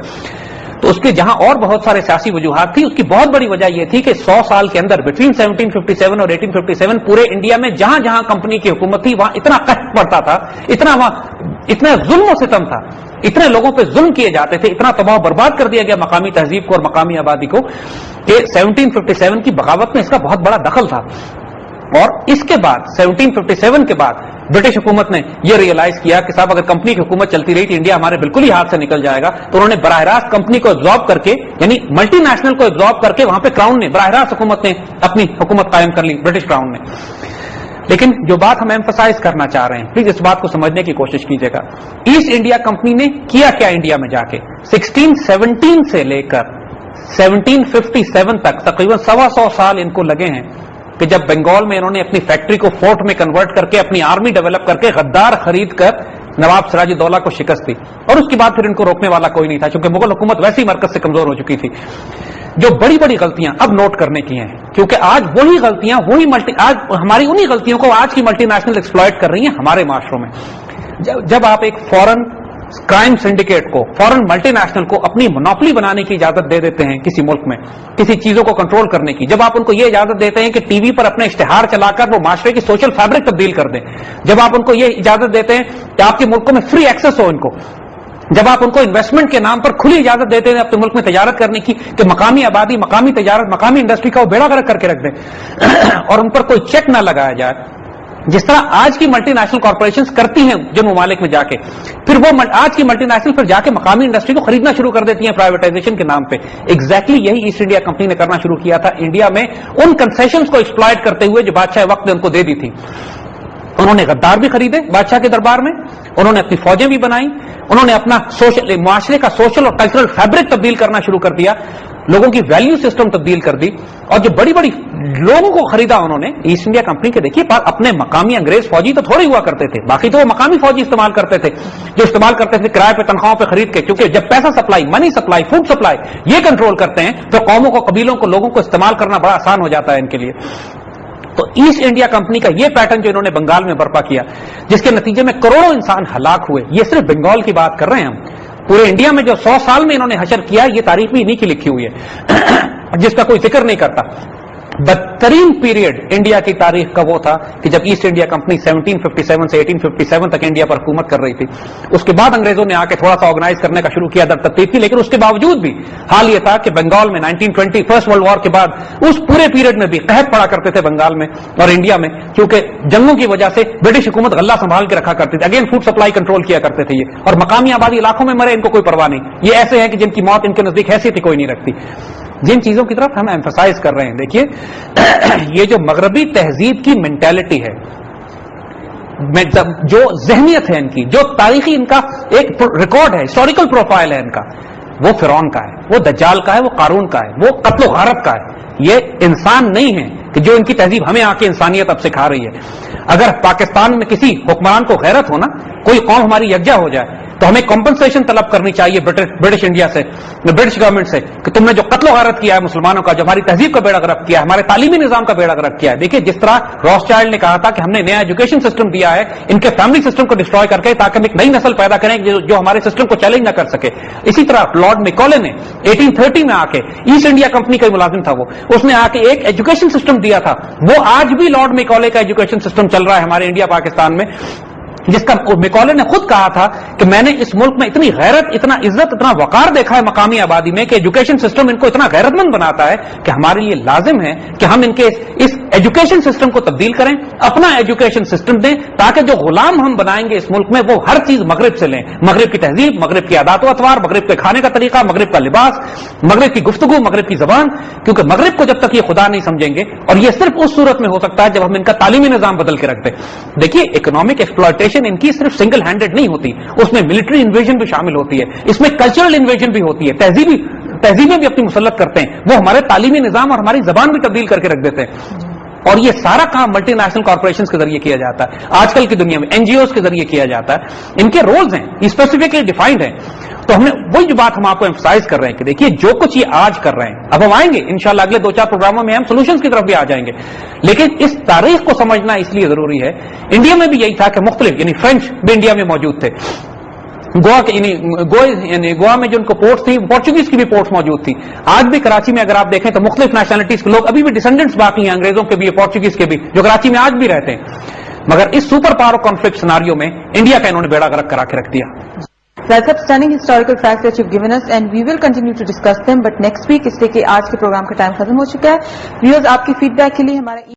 تو اس کے جہاں اور بہت سارے سیاسی وجوہات تھی، اس کی بہت بڑی وجہ یہ تھی کہ 100 سال کے اندر بٹوین 1757 اور 1857 پورے انڈیا میں جہاں جہاں کمپنی کی حکومت تھی وہاں اتنا قحط پڑتا تھا، اتنا ظلم و ستم تھا، اتنے لوگوں پہ ظلم کیے جاتے تھے، اتنا تباہ برباد کر دیا گیا مقامی تہذیب کو اور مقامی آبادی کو کہ 1757 کی بغاوت میں اس کا بہت بڑا دخل تھا. اور اس کے بعد 1757 کے بعد برٹش حکومت نے یہ ریئلائز کیا کہ صاحب اگر کمپنی کی حکومت چلتی رہی تو انڈیا ہمارے بالکل ہی ہاتھ سے نکل جائے گا. تو انہوں نے براہ راست کمپنی کو ایبزارب کر کے، یعنی ملٹی نیشنل کو ایبزارب کر کے، وہاں پہ کراؤن نے براہ راست حکومت نے اپنی حکومت قائم کر لی، برٹش کراؤن نے. لیکن جو بات ہم ایمفسائز کرنا چاہ رہے ہیں، پلیز اس بات کو سمجھنے کی کوشش کیجیے گا. ایسٹ انڈیا کمپنی نے کیا کیا انڈیا میں جا کے 1617 سے لے کر 1757 تک تقریباً 125 سال ان کو لگے ہیں کہ جب بنگال میں انہوں نے اپنی فیکٹری کو فورٹ میں کنورٹ کر کے اپنی آرمی ڈیولپ کر کے غدار خرید کر نواب سراج الدولہ کو شکست دی. اور اس کے بعد پھر ان کو روکنے والا کوئی نہیں تھا، چونکہ مغل حکومت ویسے ہی مرکز سے کمزور ہو چکی تھی. جو بڑی بڑی غلطیاں اب نوٹ کرنے کی ہیں، کیونکہ آج وہی غلطیاں آج ہماری انہی غلطیوں کو آج کی ملٹی نیشنل ایکسپلائٹ کر رہی ہیں ہمارے معاشروں میں. جب آپ ایک فورن کرائم سنڈیکیٹ کو، فورن ملٹی نیشنل کو اپنی مونوپلی بنانے کی اجازت دے دیتے ہیں کسی ملک میں، کسی چیزوں کو کنٹرول کرنے کی، جب آپ ان کو یہ اجازت دیتے ہیں کہ ٹی وی پر اپنے اشتہار چلا کر وہ معاشرے کی سوشل فیبرک تبدیل کر دیں، جب آپ ان کو یہ اجازت دیتے ہیں کہ آپ کے ملکوں میں فری ایکسس ہو ان کو، جب آپ ان کو انویسٹمنٹ کے نام پر کھلی اجازت دیتے ہیں اپنے ملک میں تجارت کرنے کی کہ مقامی آبادی، مقامی تجارت، مقامی انڈسٹری کا وہ بیڑا غرق کر کے رکھ دیں اور ان پر کوئی چیک نہ لگایا جائے، جس طرح آج کی ملٹی نیشنل کارپوریشنز کرتی ہیں جن ممالک میں جا کے، پھر وہ آج کی ملٹی نیشنل پھر جا کے مقامی انڈسٹری کو خریدنا شروع کر دیتی ہیں پرائیویٹائزیشن کے نام پہ. ایگزیکٹلی یہی ایسٹ انڈیا کمپنی نے کرنا شروع کیا تھا انڈیا میں، ان کنسیشنز کو ایکسپلائٹ کرتے ہوئے جو بادشاہ وقت نے ان کو دے دی تھی. انہوں نے غدار بھی خریدے بادشاہ کے دربار میں، انہوں نے اپنی فوجیں بھی بنائی، انہوں نے اپنا معاشرے کا سوشل اور کلچرل فیبرک تبدیل کرنا شروع کر دیا، لوگوں کی ویلیو سسٹم تبدیل کر دی. اور جو بڑی بڑی لوگوں کو خریدا انہوں نے ایسٹ انڈیا کمپنی کے، دیکھیے اپنے مقامی انگریز فوجی تو تھوڑے ہوا کرتے تھے، باقی تو وہ مقامی فوجی استعمال کرتے تھے، جو استعمال کرتے تھے کرائے پہ، تنخواہوں پہ خرید کے. کیونکہ جب پیسہ supply, money supply, food supply یہ کنٹرول کرتے ہیں تو قوموں کو، قبیلوں کو، لوگوں کو استعمال کرنا بڑا آسان ہو جاتا ہے ان کے لیے. تو ایسٹ انڈیا کمپنی کا یہ پیٹرن جو انہوں نے بنگال میں برپا کیا، جس کے نتیجے میں کروڑوں انسان ہلاک ہوئے، یہ صرف بنگال کی بات کر رہے ہیں ہم. پورے انڈیا میں جو 100 سال میں انہوں نے حشر کیا، یہ تاریخ بھی انہی کی لکھی ہوئی ہے جس کا کوئی ذکر نہیں کرتا. بدترین پیریڈ انڈیا کی تاریخ کا وہ تھا کہ جب ایسٹ انڈیا کمپنی 1757 سے 1857 تک انڈیا پر حکومت کر رہی تھی. اس کے بعد انگریزوں نے آ کے تھوڑا سا آرگنائز کرنے کا شروع کیا، در ترتیب تھی، لیکن اس کے باوجود بھی حال یہ تھا کہ بنگال میں 1920 فرسٹ ورلڈ وار کے بعد اس پورے پیریڈ میں بھی قحط پڑا کرتے تھے بنگال میں اور انڈیا میں، کیونکہ جنگوں کی وجہ سے برٹش حکومت غلہ سنبھال کے رکھا کرتی تھی. اگین فوڈ سپلائی کنٹرول کیا کرتے تھے یہ، اور مقامی آبادی علاقوں میں مرے ان کو کوئی پرواہ نہیں. یہ ایسے ہیں کہ جن کی موت ان کے نزدیک حیثیت ہی کوئی نہیں رکھتی. جن چیزوں کی طرف ہم ایمفسائز کر رہے ہیں، دیکھیے یہ جو مغربی تہذیب کی مینٹالٹی ہے، جو ذہنیت ہے ان کی، جو تاریخی ان کا ایک ریکارڈ ہے، ہسٹوریکل پروفائل ہے ان کا، وہ فرعون کا ہے، وہ دجال کا ہے، وہ قارون کا ہے، وہ قتل و غارت کا ہے. یہ انسان نہیں ہے کہ جو ان کی تہذیب ہمیں آ کے انسانیت اب سکھا رہی ہے. اگر پاکستان میں کسی حکمران کو غیرت ہو نا، کوئی قوم ہماری یکجا ہو جائے، تو ہمیں کمپنسیشن طلب کرنی چاہیے برٹش انڈیا سے، برٹش گورنمنٹ سے، کہ تم نے جو قتل و غارت کیا ہے مسلمانوں کا، جو ہماری تہذیب کا بیڑا غرق کیا ہے، ہمارے تعلیمی نظام کا بیڑا غرق کیا ہے. دیکھیے جس طرح راس چائلڈ نے کہا تھا کہ ہم نے نیا ایجوکیشن سسٹم دیا ہے ان کے فیملی سسٹم کو ڈسٹروائے کر کے، تاکہ ہم ایک نئی نسل پیدا کریں جو ہمارے سسٹم کو چیلنج نہ کر سکے. اسی طرح لارڈ میکولے نے 1830 میں آ کے، ایسٹ انڈیا کمپنی کا ملازم تھا وہ، اس نے آ کے ایک ایجوکیشن سسٹم دیا تھا. وہ آج بھی لارڈ میکولے کا ایجوکیشن سسٹم چل رہا ہے ہمارے انڈیا پاکستان میں. جس کا میکولے نے خود کہا تھا کہ میں نے اس ملک میں اتنی غیرت، اتنا عزت، اتنا وقار دیکھا ہے مقامی آبادی میں کہ ایجوکیشن سسٹم ان کو اتنا غیرت مند بناتا ہے کہ ہمارے لیے لازم ہے کہ ہم ان کے اس ایجوکیشن سسٹم کو تبدیل کریں، اپنا ایجوکیشن سسٹم دیں، تاکہ جو غلام ہم بنائیں گے اس ملک میں وہ ہر چیز مغرب سے لیں، مغرب کی تہذیب، مغرب کی عادات و اطوار، مغرب کے کھانے کا طریقہ، مغرب کا لباس، مغرب کی گفتگو، مغرب کی زبان، کیونکہ مغرب کو جب تک یہ خدا نہیں سمجھیں گے، اور یہ صرف اس صورت میں ہو سکتا ہے جب ہم ان کا تعلیمی نظام بدل کے رکھ دیں۔ دیکھیے اکنامک ایکسپلائٹیشن ان کی صرف سنگل ہینڈڈ نہیں ہوتی، اس میں ملٹری انویژن بھی شامل ہوتی ہے، اس میں کلچرل انویژن بھی ہوتی ہے، تہذیبیں بھی اپنی مسلط کرتے ہیں، وہ ہمارے تعلیمی نظام اور ہماری زبان بھی تبدیل کر کے رکھ دیتے ہیں، اور یہ سارا کام ملٹی نیشنل کارپوریشنز کے ذریعے کیا جاتا ہے، آج کل کی دنیا میں این جی اوز کے ذریعے کیا جاتا ہے، ان کے رولز ہیں، یہ اسپیسیفکلی ڈیفائنڈ ہیں۔ تو ہم نے وہی جو بات ہم آپ کو ایمفسائز کر رہے ہیں کہ دیکھیے جو کچھ یہ آج کر رہے ہیں، اب ہم آئیں گے انشاءاللہ اگلے 2-4 پروگراموں میں ہم سولوشنز کی طرف بھی آ جائیں گے، لیکن اس تاریخ کو سمجھنا اس لیے ضروری ہے۔ انڈیا میں بھی یہی تھا کہ مختلف یعنی فرینچ بھی انڈیا میں موجود تھے، گوا میں جو ان کو پورٹس تھی، پورچوگیز کی بھی پورٹس موجود تھی، آج بھی کراچی میں اگر آپ دیکھیں تو مختلف نیشنلٹیز کے لوگ ابھی بھی ڈسینڈنٹس باقی ہیں، انگریزوں کے بھی، پورچوگیز کے بھی، جو کراچی میں آج بھی رہتے ہیں، مگر اس سپر پاور کانفلکٹ سیناریو میں انڈیا کا انہوں نے بیڑا غرق کرا کے رکھ دیا۔ That's stunning historical facts that you've given us and we will continue to discuss them but next week اس لیے کہ آج کے پروگرام کا ٹائم ختم ہو چکا ہے۔ ویورز آپ کی فیڈ بیک کے لیے ہمارا